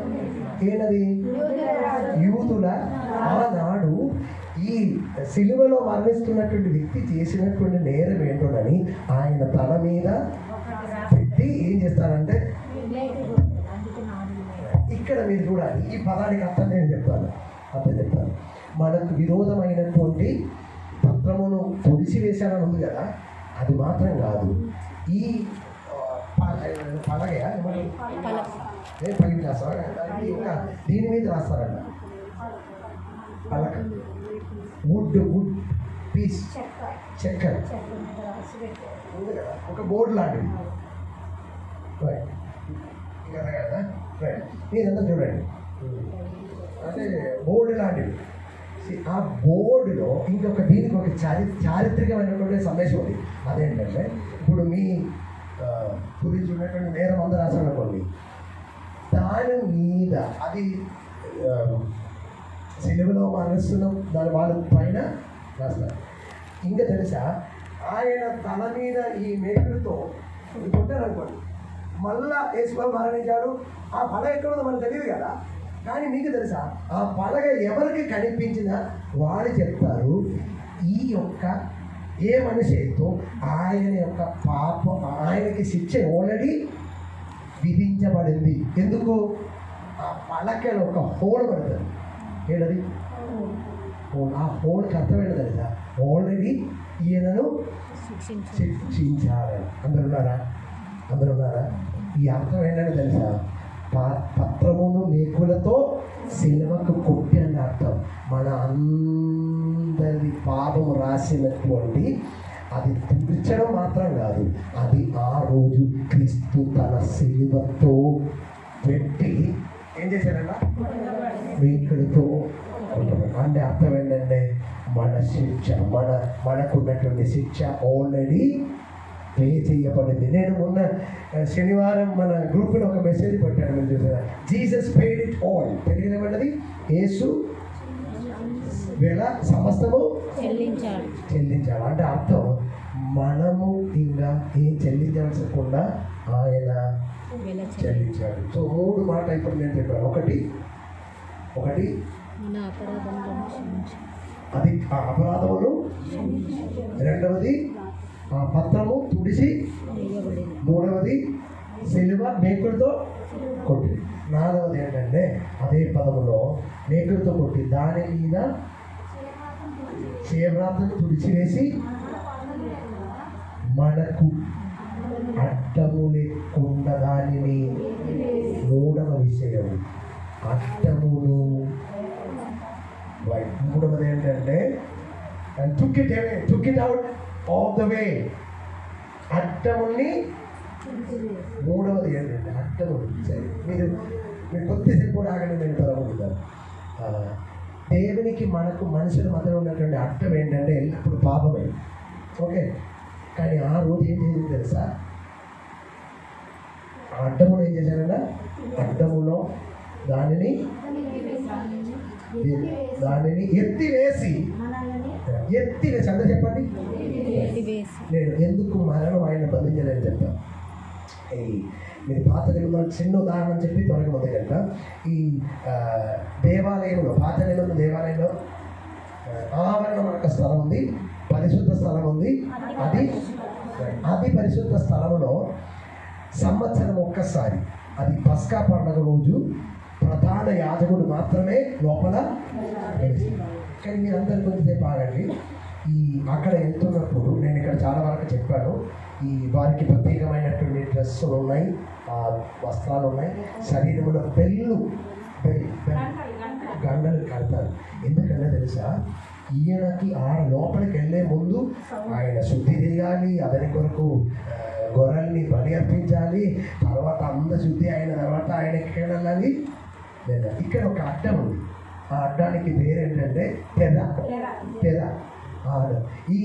ఏనది? యూదుల ఆనాడు ఈ సిలువలో మరణిస్తున్నటువంటి వ్యక్తి చేసినటువంటి నేరం ఏంటోనని ఆయన తల మీద పెట్టి ఏం చేస్తారంటే, ఇక్కడ మీరు చూడాలి. ఈ పదానికి అర్థం నేను చెప్తాను. మనకు విరోధమైనటువంటి పత్రమును పొడిచి వేశానని ఉంది కదా, అది మాత్రం కాదు. ఈ పలగయా పైన రాస్తారా? ఇంకా దీని మీద రాస్తారంట పలక. వుడ్ పీస్, చెక్కర్ ఉంది కదా, ఒక బోర్డు లాంటిది. కదా, మీరంతా చూడండి, అంటే బోర్డు లాంటివి. ఆ బోర్డులో ఇంకొక దీనికి ఒక చారిత్రకమైనటువంటి సందేశం ఉంది. అదేంటంటే, ఇప్పుడు మీ గురించి ఉన్నటువంటి నేరం అందరూ రాసానుకోండి, దాని మీద అది సిలువలో మరణిస్తున్నాం దాని వాళ్ళ పైన రాస్తారు. ఇంకా తెలుసా, ఆయన తల మీద ఈ మేకులతో కొట్టారనుకోండి, మళ్ళా యేసు మరణించాడు. ఆ ఫలం ఎక్కడుందో మనకు తెలియదు కదా. కానీ మీకు తెలుసా, ఆ పలక ఎవరికి కనిపించినా వాళ్ళు చెప్తారు ఈ యొక్క ఏ మనిషి అయితే ఆయన యొక్క పాపం, ఆయనకి శిక్ష ఆల్రెడీ విధించబడింది. ఎందుకు? ఆ పలకలో ఒక హోల్ పడుతుంది. ఏంటది హోల్? ఆ హోల్కి అర్థం ఏంటో తెలుసా? ఆల్రెడీ ఈయనను శిక్షించాలని. అందరున్నారా? ఈ అర్థం ఏంటంటే తెలుసా? పత్రమును మేకులతో సిలువకు కొట్టిన అర్థం. మన అందరి పాపము రాసినటువంటి అది తుడిచడం మాత్రం కాదు, అది ఆ రోజు క్రీస్తు తన సిలువతో పెట్టి ఏం చేశాడట? మేకులతో. అంటే అర్థం ఏంటంటే మన శిక్ష, మనకున్నటువంటి శిక్ష ఆల్రెడీ పే చేయబడింది. నేను మొన్న శనివారం మన గ్రూప్లో ఒక మెసేజ్ పెట్టాను, మీరు చూసారా? Jesus paid it all. తెలుగులో ఏమన్నది? యేసు వేళ సమస్తము చెల్లించాడు. అంటే అర్థం మనము ఇంకా ఏం చెల్లించవలసకుండా ఆయన చెల్లించాడు. సో 3 మాట ఇప్పుడు నేను చెప్పాను. ఒకటి అది ఆ అపరాధమును, రెండవది ఆ పత్రము తుడిసి, మూడవది సిలువ మేకులతో కొట్టి, నాలుగవది ఏంటంటే అదే పదములో మేకులతో కొట్టి దాని మీద చేవ్రాతను తుడిచివేసి మనకు అడ్డము లేకుండా దానిని. మూడవ విషయం అడ్డమును. మూడవది ఏంటంటే took it out of the way. అడ్డముని. మూడవది ఏంటంటే అడ్డము. మీరు కొద్దిసేపు కూడా ఆగండి, నేను తరగలుగుతాను. దేవునికి మనకు మనుషుల మధ్య ఉన్నటువంటి అడ్డం ఏంటంటే ఎల్లప్పుడు పాపమే. ఓకే, కానీ ఆ రోజు ఏం చేసింది తెలుసా? ఆ అడ్డములో ఏం చేశారంట? అడ్డములో దానిని ఎత్తివేసి అంటే చెప్పండి. నేను ఎందుకు మరణం ఆయన బంధించలేని చెప్తాను. మీరు పాత నిబంధనలు చిన్న ఉదాహరణ చెప్పి త్వరగా మొదలెట్ట. ఈ దేవాలయంలో, పాత నిబంధన దేవాలయంలో ఆవరణం ఒక స్థలం ఉంది, పరిశుద్ధ స్థలం ఉంది. అది పరిశుద్ధ స్థలంలో సంవత్సరం ఒక్కసారి, అది పస్కా పండుగ రోజు ప్రధాన యాజకుడు మాత్రమే లోపల. కానీ మీరు అందరు కొంచెంసేపు ఆగండి. అక్కడ వెళ్తున్నప్పుడు నేను ఇక్కడ చాలా వరకు చెప్పాను, వారికి ప్రత్యేకమైనటువంటి డ్రెస్సులు ఉన్నాయి, వస్త్రాలు ఉన్నాయి, శరీరంలో గండలు కడతారు. ఎందుకంటే తెలుసా? ఈయనకి లోపలికి వెళ్ళే ముందు ఆయన శుద్ధి చేయాలి, అతని కొరకు గొర్రెల్ని బలి అర్పించాలి, తర్వాత శుద్ధి అయిన తర్వాత ఆయన ఎక్కడ వెళ్ళాలి? లేదా ఇక్కడ ఒక అడ్డం ఉంది. ఆ అడ్డానికి పేరేంటంటే తెర. ఈ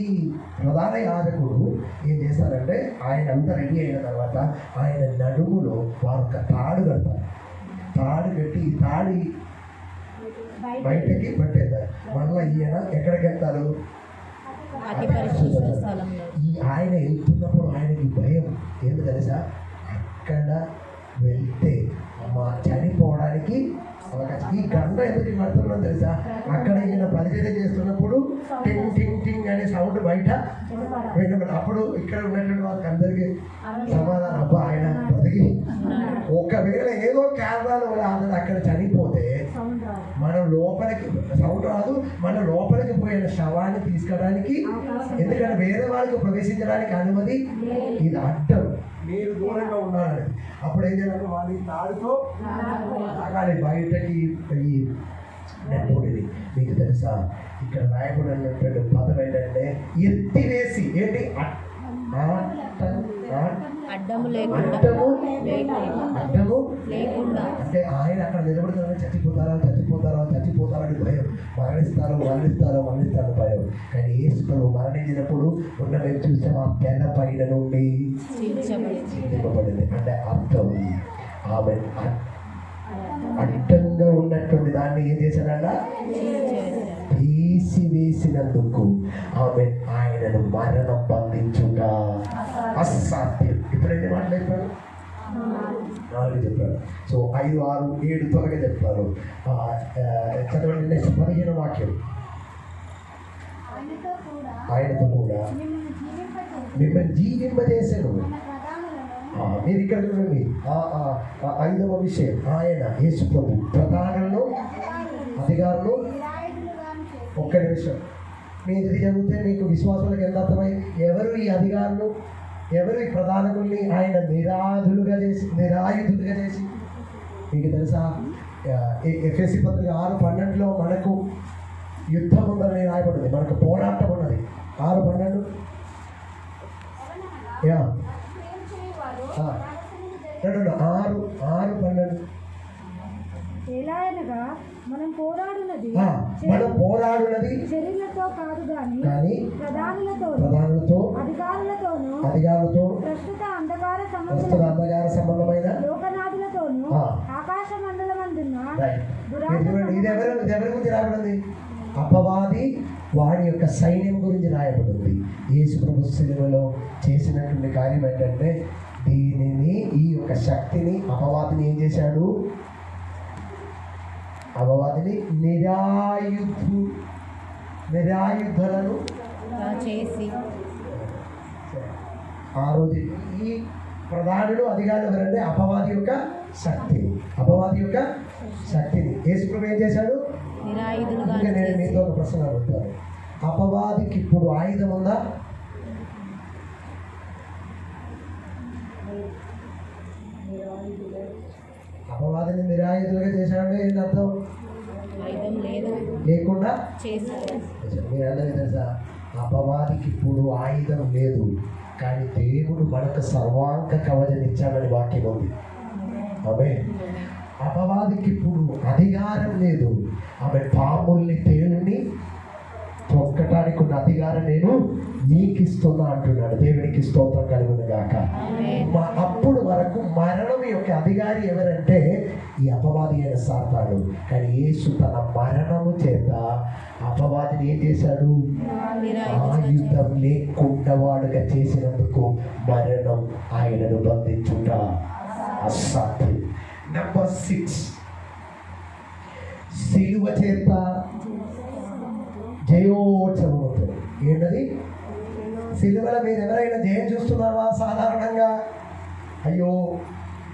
ప్రధాన యాజకుడు ఏం చేస్తారంటే ఆయన అంతా రెడీ అయిన తర్వాత ఆయన నడుములో వారు ఒక తాడు కడతారు. తాడు కట్టి ఈ తాడి బయటకి పట్టేస్తారు. మళ్ళీ ఈయన ఎక్కడికి వెళ్తారు? ఆయన వెళ్తున్నప్పుడు ఆయనకి భయం. ఏంటి తెలుసా? అక్కడ వెళ్తే చనిపోవడానికి అవకాశం. ఈ గంట ఎందుకు కడుతున్నాం తెలుసా? అక్కడ ఈయన పరిచయం చేస్తున్నప్పుడు టింగ్ టింగ్ టింగ్ అనే సౌండ్ బయట వినబడి, అప్పుడు ఇక్కడ ఉన్నటువంటి వాళ్ళకి అందరికీ సమాధానం, అబ్బా ఆయన బతికి. ఒకవేళ ఏదో కారణాల వల్ల అతను అక్కడ చనిపోతే మనం లోపలికి సౌండ్ రాదు, మనం లోపలికి పోయిన శవాన్ని తీసుకోవడానికి, ఎందుకంటే వేరే వాళ్ళకి ప్రవేశించడానికి అనుమతి. ఇది అడ్డం. మీరు దూరంగా ఉండాలని. అప్పుడు ఏం చేయాలంటే వాళ్ళు తాడుతో తాగాలి బయటకి. నెట్టోడిది మీకు తెలుసా? ఇక్కడ రాయబడినటువంటి పదం ఏంటంటే ఎత్తివేసి. ఏంటి? అడ్డము అంటే ఆయన అక్కడ నిలబడుతున్నా చచ్చిపోతారా అని భయం. మరణిస్తారు భయం. కానీ యేసు మరణించినప్పుడు ఉన్న మేము చూసాం, ఆ పెన పైన నుండి చిందింపబడింది. అంటే అర్థం ఆమె అడ్డంగా ఉన్నటువంటి దాన్ని ఏం చేశాడట? తీసివేసినందుకు ఆమె ఆయనను మరణం బంధించుట అసాధ్యం. ఇప్పుడు ఎన్ని మాటలు చెప్పాడు? 4 చెప్పారు. సో 5, 6, 7 త్వరగా చెప్తారు. చదవండి నెక్స్ట్ 15వ వాక్యం. ఆయనతో కూడా మిమ్మల్ని జీవింపజేసాను. మీరు ఇక్కడ చూడండి, 5వ విషయం, ఆయన యేసు ప్రభు ప్రధానులను అధికారులు. ఒక్క నిమిషం, మీరు ఇది చదివితే మీకు విశ్వాసాలకు ఎంత అర్థమైంది? ఎవరు ఈ అధికారులు, ఎవరు ఈ ప్రధానకుల్ని ఆయన నిరాయుధులుగా చేసి? మీకు తెలుసా, ఎఫెసీ పత్రిక 6:12 మనకు యుద్ధం ఉందని రాయబడింది, మనకు పోరాటం ఉన్నది. 6:12 6:12 ఎలా అనగా మనం పోరాడున్నది శరీరులతో కాదు కానీ ప్రధానులతో అధికారులతో ప్రస్తుత అంధకార సంబంధమైన లోకనాథులతోనూ ఆకాశ మండలమందున్న ఇది ఎవరి గురించి రాయబడింది? అపవాది వాడి యొక్క సైన్యం గురించి రాయబడింది. యేసు ప్రభు శిలువలో చేసినటువంటి కార్యం ఏంటంటే, దీనిని, ఈ యొక్క శక్తిని, అపవాదిని ఏం చేశాడు? అపవాదిని నిరాయుధులను చేసి, ఆ రోజు ఈ ప్రధానులు అధికారులు ఎవరంటే అపవాది యొక్క శక్తిని యేసు ప్రభు ఏం చేశాడు? అందుకే నేను మీతో ఒక ప్రశ్న అడుగుతాను. అపవాదికి ఇప్పుడు ఆయుధం ఉందా? అపవాదిని నిరాయుధులుగా చేశాడంటే ఏంటి అర్థం? లేకుండా మీరందరికీ తెలుసా, అపవాదికి ఇప్పుడు ఆయుధం లేదు, కానీ దేవుడు మనకు సర్వాంగ కవచం ఇచ్చాడని వాక్యం ఉంది. అపవాదికి ఇప్పుడు అధికారం లేదు. ఆమె పాముల్ని, తేలుని తొక్కటానికి ఉన్న అధికారం నేను నీకు ఇస్తున్నా అంటున్నాడు. దేవునికి స్తోత్రం కలుగును గాక. అప్పుడు వరకు మరణం యొక్క అధికారి ఎవరంటే ఈ అపవాది అయిన సాతాను. కానీ యేసు తన మరణము చేత అపవాదిని ఏం చేశాడు? ఆయుధం లేకుండా వాడుగా చేసినందుకు మరణం ఆయనను బంధించుట అసాధ్యం. నెంబర్ 6, సిలువ చేత జయోత్సవంతో. ఏంటది? సిలువలో మీరు ఎవరైనా జయం చూస్తున్నావా? సాధారణంగా అయ్యో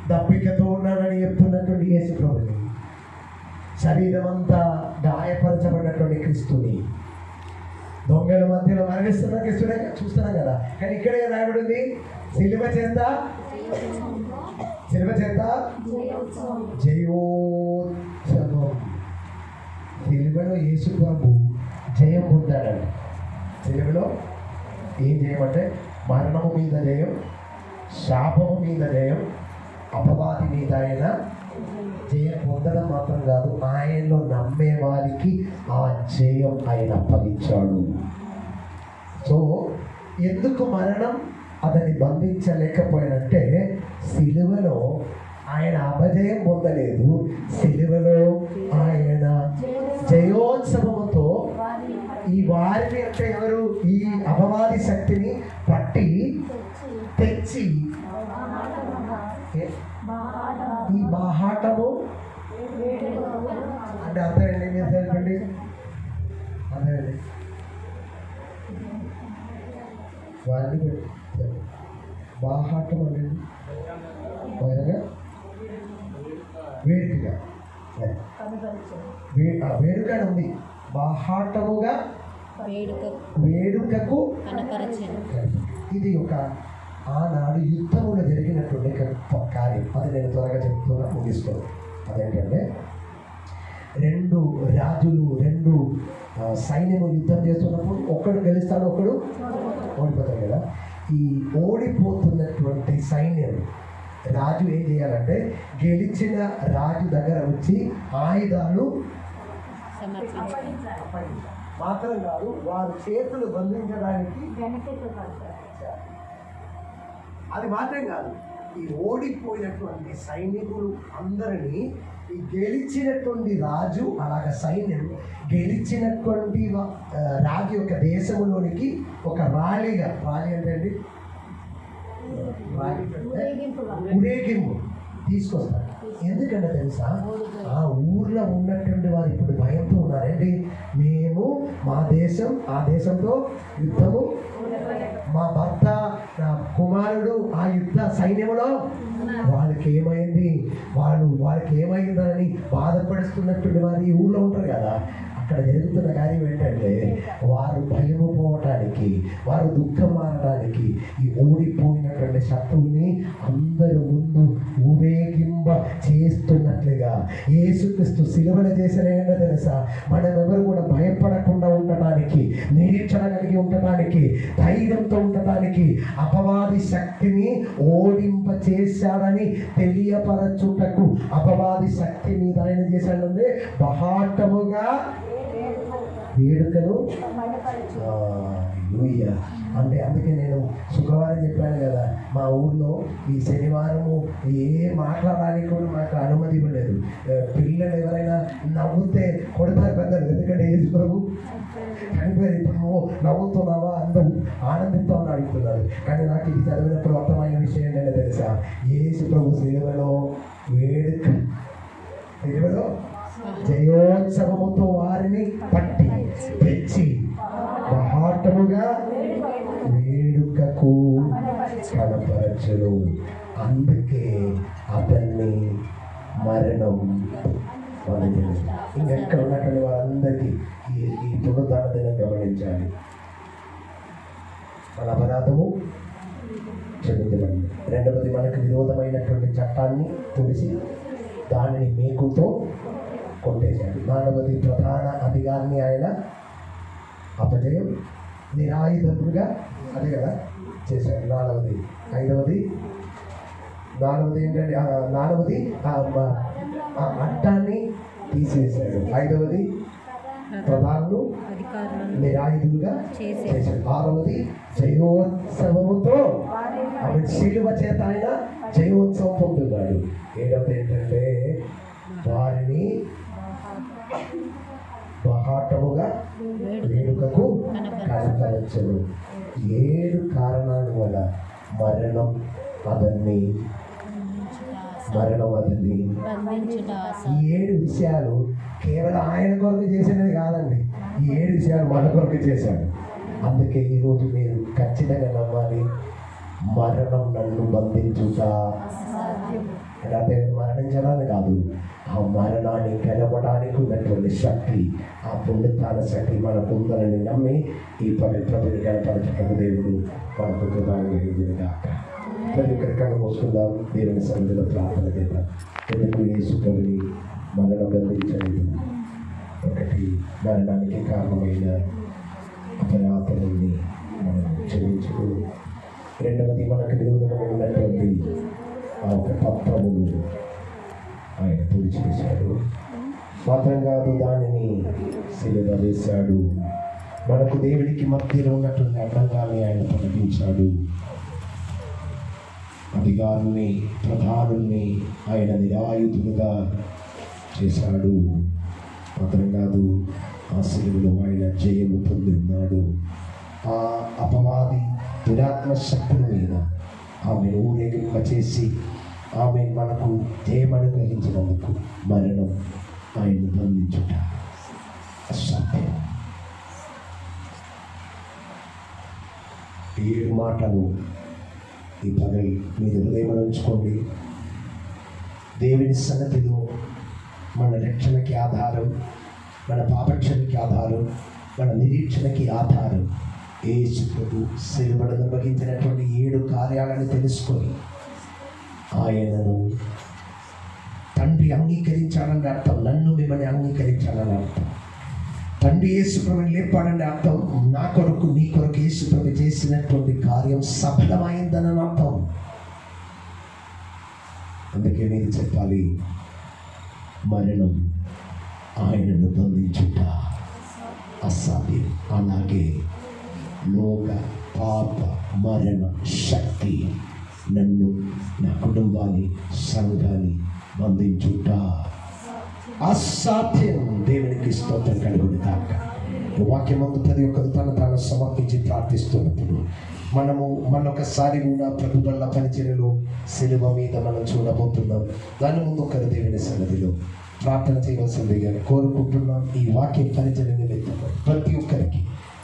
దప్పికతో ఉన్నానని చెప్తున్నటువంటి యేసు ప్రభుని, శరీరం అంతా గాయపరచబడినటువంటి క్రీస్తుని, దొంగల మధ్యలో మరణిస్తున్న క్రీస్తునే చూస్తున్నాం కదా. కానీ ఇక్కడే రాయబడింది సిలువ చేత జయోత్సవం. సిలువలో యేసు ప్రభు జయం పొందాడండి. సిలువలో ఏం చేయమంటే మరణము మీద జయం, శాపము మీద జయం, అపవాది మీద ఆయన జయం పొందడం మాత్రం కాదు, ఆయనలో నమ్మే వారికి ఆ జయం ఆయన అప్పగించాడు. సో ఎందుకు మరణం అతన్ని బంధించలేకపోయినంటే, సిలువలో ఆయన అపజయం పొందలేదు, సిలువలో ఆయన జయోత్సవముతో ఈ వారిని అంటే ఎవరు? ఈ అపవాది శక్తిని పట్టి తెచ్చి, ఈ బాహాటము అంటే అర్థం ఏంటి? మీరు తెలిపండి. అర్థమండి వారిని బాహాటం అనేది వేడుకగా వేడుక ఉంది. బాహాటముగా వేడుకకు ఇది ఒక ఆనాడు యుద్ధములో జరిగినటువంటి కార్యం. అది నేను త్వరగా చెప్తున్నా, ముగిస్తాను. అదేంటంటే, 2 రాజులు, 2 సైన్యము యుద్ధం చేస్తున్నప్పుడు ఒకడు గెలుస్తాడు, ఒకడు ఓడిపోతాడు కదా. ఈ ఓడిపోతున్నటువంటి సైన్యం రాజు ఏం చేయాలంటే, గెలిచిన రాజు దగ్గర వచ్చి ఆయుధాలు మాత్రం కాదు, వారి చేతులు బంధించడానికి అది మాత్రం కాదు, ఈ ఓడిపోయినటువంటి సైనికులు అందరినీ ఈ గెలిచినటువంటి రాజు, అలాగ సైన్యం గెలిచినటువంటి రాజు యొక్క దేశంలోనికి ఒక ర్యాలీ అంటే ఊరేగింపు తీసుకొస్తారు. ఎందుకంటే తెలుసా, ఆ ఊర్లో ఉన్నటువంటి వారు ఇప్పుడు భయంతో ఉన్నారండి. మేము మా దేశం, ఆ దేశంలో యుద్ధము, మా భర్త, నా కుమారుడు ఆ యుద్ధ సైన్యంలో వాళ్ళకి ఏమైందని బాధపడుతున్నటువంటి వారు ఈ ఊళ్ళో ఉంటారు కదా. అక్కడ జరుగుతున్న కార్యం ఏంటంటే వారు భయము పోవటానికి, వారు దుఃఖం మారడానికి ఈ ఓడిపోయినటువంటి శత్రువుని అందరి ముందు ఊరేగింప చేస్తున్నట్లుగా యేసుక్రీస్తు సిలువను చేసిన ఏంటో తెలుసా, మనం ఎవరు కూడా భయపడకుండా ఉండటానికి, నిరీక్షణ కలిగి ఉండటానికి, ధైర్యంతో ఉండటానికి, అపవాది శక్తిని ఓడింప చేశాడని తెలియపరచుటకు అపవాది శక్తి మీద ఆయన చేశాడంటే బహాటముగా వేడుకను. అంటే అందుకే నేను శుక్రవారం చెప్పాను కదా, మా ఊర్లో ఈ శనివారము మాట్లాడడానికి కూడా మాకు అనుమతి ఇవ్వలేదు. పిల్లలు ఎవరైనా నవ్వుతే కొడతారు పెద్దలు, ఎందుకంటే యేసు ప్రభు చనిపోయారు. ఇప్పుడు నువ్వు నవ్వుతున్నావా, అందరూ ఆనందితో అడుగుతున్నారు. కానీ నాకు ఇది చదివినప్పుడు అర్థమైన విషయం ఏంటంటే తెలుసా, యేసు ప్రభు సిలువలో జయోత్సవముతో వారిని పట్టి తెచ్చి మహాటముగా వేడుకకు కనపరచును. అందుకే అతన్ని మరణం ఇంకెక్కడ ఉన్నటువంటి వారందరికీ ఈ పునరుద్ధాన దినం గమనించాలి. మన అపరాధము క్షమించబడింది. రెండవది, మనకు విరోధమైనటువంటి చట్టాన్ని తుడిసి దానిని మేకుతో కొట్టేశాడు. నాలుగవది, ప్రధాన అధికారిని ఆయన అపజయం నిరాయుధముగా అదే కదా చేశాడు. నాలుగవది ఏంటంటే నాలుగవది అడ్డాన్ని తీసివేశాడు. ఐదవది ప్రధానులు నిరాయుధులుగా చేశాడు. ఆరవది జయోత్సవముతో ఆమె శిలువ చేత ఆయన జయోత్సవం పొందుతున్నాడు. ఏడవది ఏంటంటే వారిని బహాటముగా వేడుకకు కనపరచను. 7 కారణాల వల్ల మరణం అతన్ని ఈ 7 విషయాలు కేవలం ఆయన కొరకు చేసినది కాదండి, ఈ 7 విషయాలు మన కొరకు చేశాడు. అందుకే ఈరోజు మీరు ఖచ్చితంగా నమ్మాలి, మరణం నన్ను బంధించుట. దేవుడు మరణించడానికి కాదు, ఆ మరణాన్ని గెలవడానికి ఉన్నటువంటి శక్తి, ఆ పుణ్యతాల శక్తి మనకు ఉందని నమ్మి ఈ పవిత్రతని గెలపరచడానికి దేవుడు మనకు కృతజ్ఞతగాక. ప్రతి ఒక్కరికన్నా మోసుకుందాం, దేవుని సన్నిధిలో ప్రార్థన చేద్దాం. ఎందుకు యేసు ప్రభుని మరణం బంధించలేదు? ఒకటి, మరణానికి కారణమైన అపరాధాలని మనం క్షమించుకు. రెండవది, మనకు విరోధంగా ఉన్నటువంటి ఆ ఒక పత్రమును ఆయన తుడిచివేశాడు. మాత్రం కాదు, దానిని సిలువ వేశాడు. మనకు దేవుడికి మధ్యలో ఉన్నటువంటి అడ్డంగాన్ని ఆయన తొలగించాడు. అధికారుల్ని, ప్రధానుల్ని ఆయన నిరాయుధులుగా చేశాడు. మాత్రం కాదు, ఆ సిలువలో ఆయన జయము పొంది ఉన్నాడు. ఆ అపవాది దురాత్మ శక్తుల మీద ఆమెను ఊరేగింప చేసి ఆమె మనకు జయమని గ్రహించినందుకు మరణం ఆయన బంధించుట అసాధ్యం. 7 మాటలు ఈ పగలు మీరు హృదయంలో ఉంచుకోండి. దేవుని సన్నిధిలో మన రక్షణకి ఆధారం, మన పాపక్షణకి ఆధారం, మన నిరీక్షణకి ఆధారం యేసు ప్రభు సిలువను నిర్వహించినటువంటి 7 కార్యాలను తెలుసుకొని ఆయనను తండ్రి అంగీకరించాలని అర్థం. నన్ను మిమ్మల్ని అంగీకరించాలని అర్థం. తండ్రి యేసు ప్రభుని లేపాడని అర్థం. నా కొరకు, నీ కొరకు యేసు ప్రభు చేసినటువంటి కార్యం సఫలమైందని అర్థం. అందుకే మీరు చెప్పాలి, మరణం ఆయనను బంధించుట అసాధ్యం. అలాగే లోక పాప మరణ శక్తి నన్ను, నా కుటుంబాన్ని, సంఘాన్ని బంధించుట అసాధ్యం. దేవునికి స్తోత్రం కలుగును కాక. వాక్యమందు ప్రతి ఒక్కరు తను తాను సమర్పించి ప్రార్థిస్తున్నప్పుడు మనము మరొకసారి కూడా ప్రభు వల్ల పరిచర్యలో సిలువ మీద మనం చూడబోతున్నాం. దాని ముందు ఒకరు దేవుని సన్నిధిలో ప్రార్థన చేయవలసిందిగా కోరుకుంటున్నాం. ఈ వాక్య పరిచర్య నిమిత్తం ప్రతి ఒక్కరికి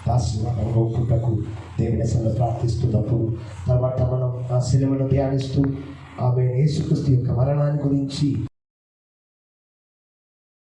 ఆశీర్వాదం ఒప్పుటకు దేవుని సన్నిధిలో ప్రార్థిస్తున్నప్పుడు తర్వాత మనం ఆ సిలువను ధ్యానిస్తూ ఆమె యేసుక్రీస్తు యొక్క మరణాన్ని గురించి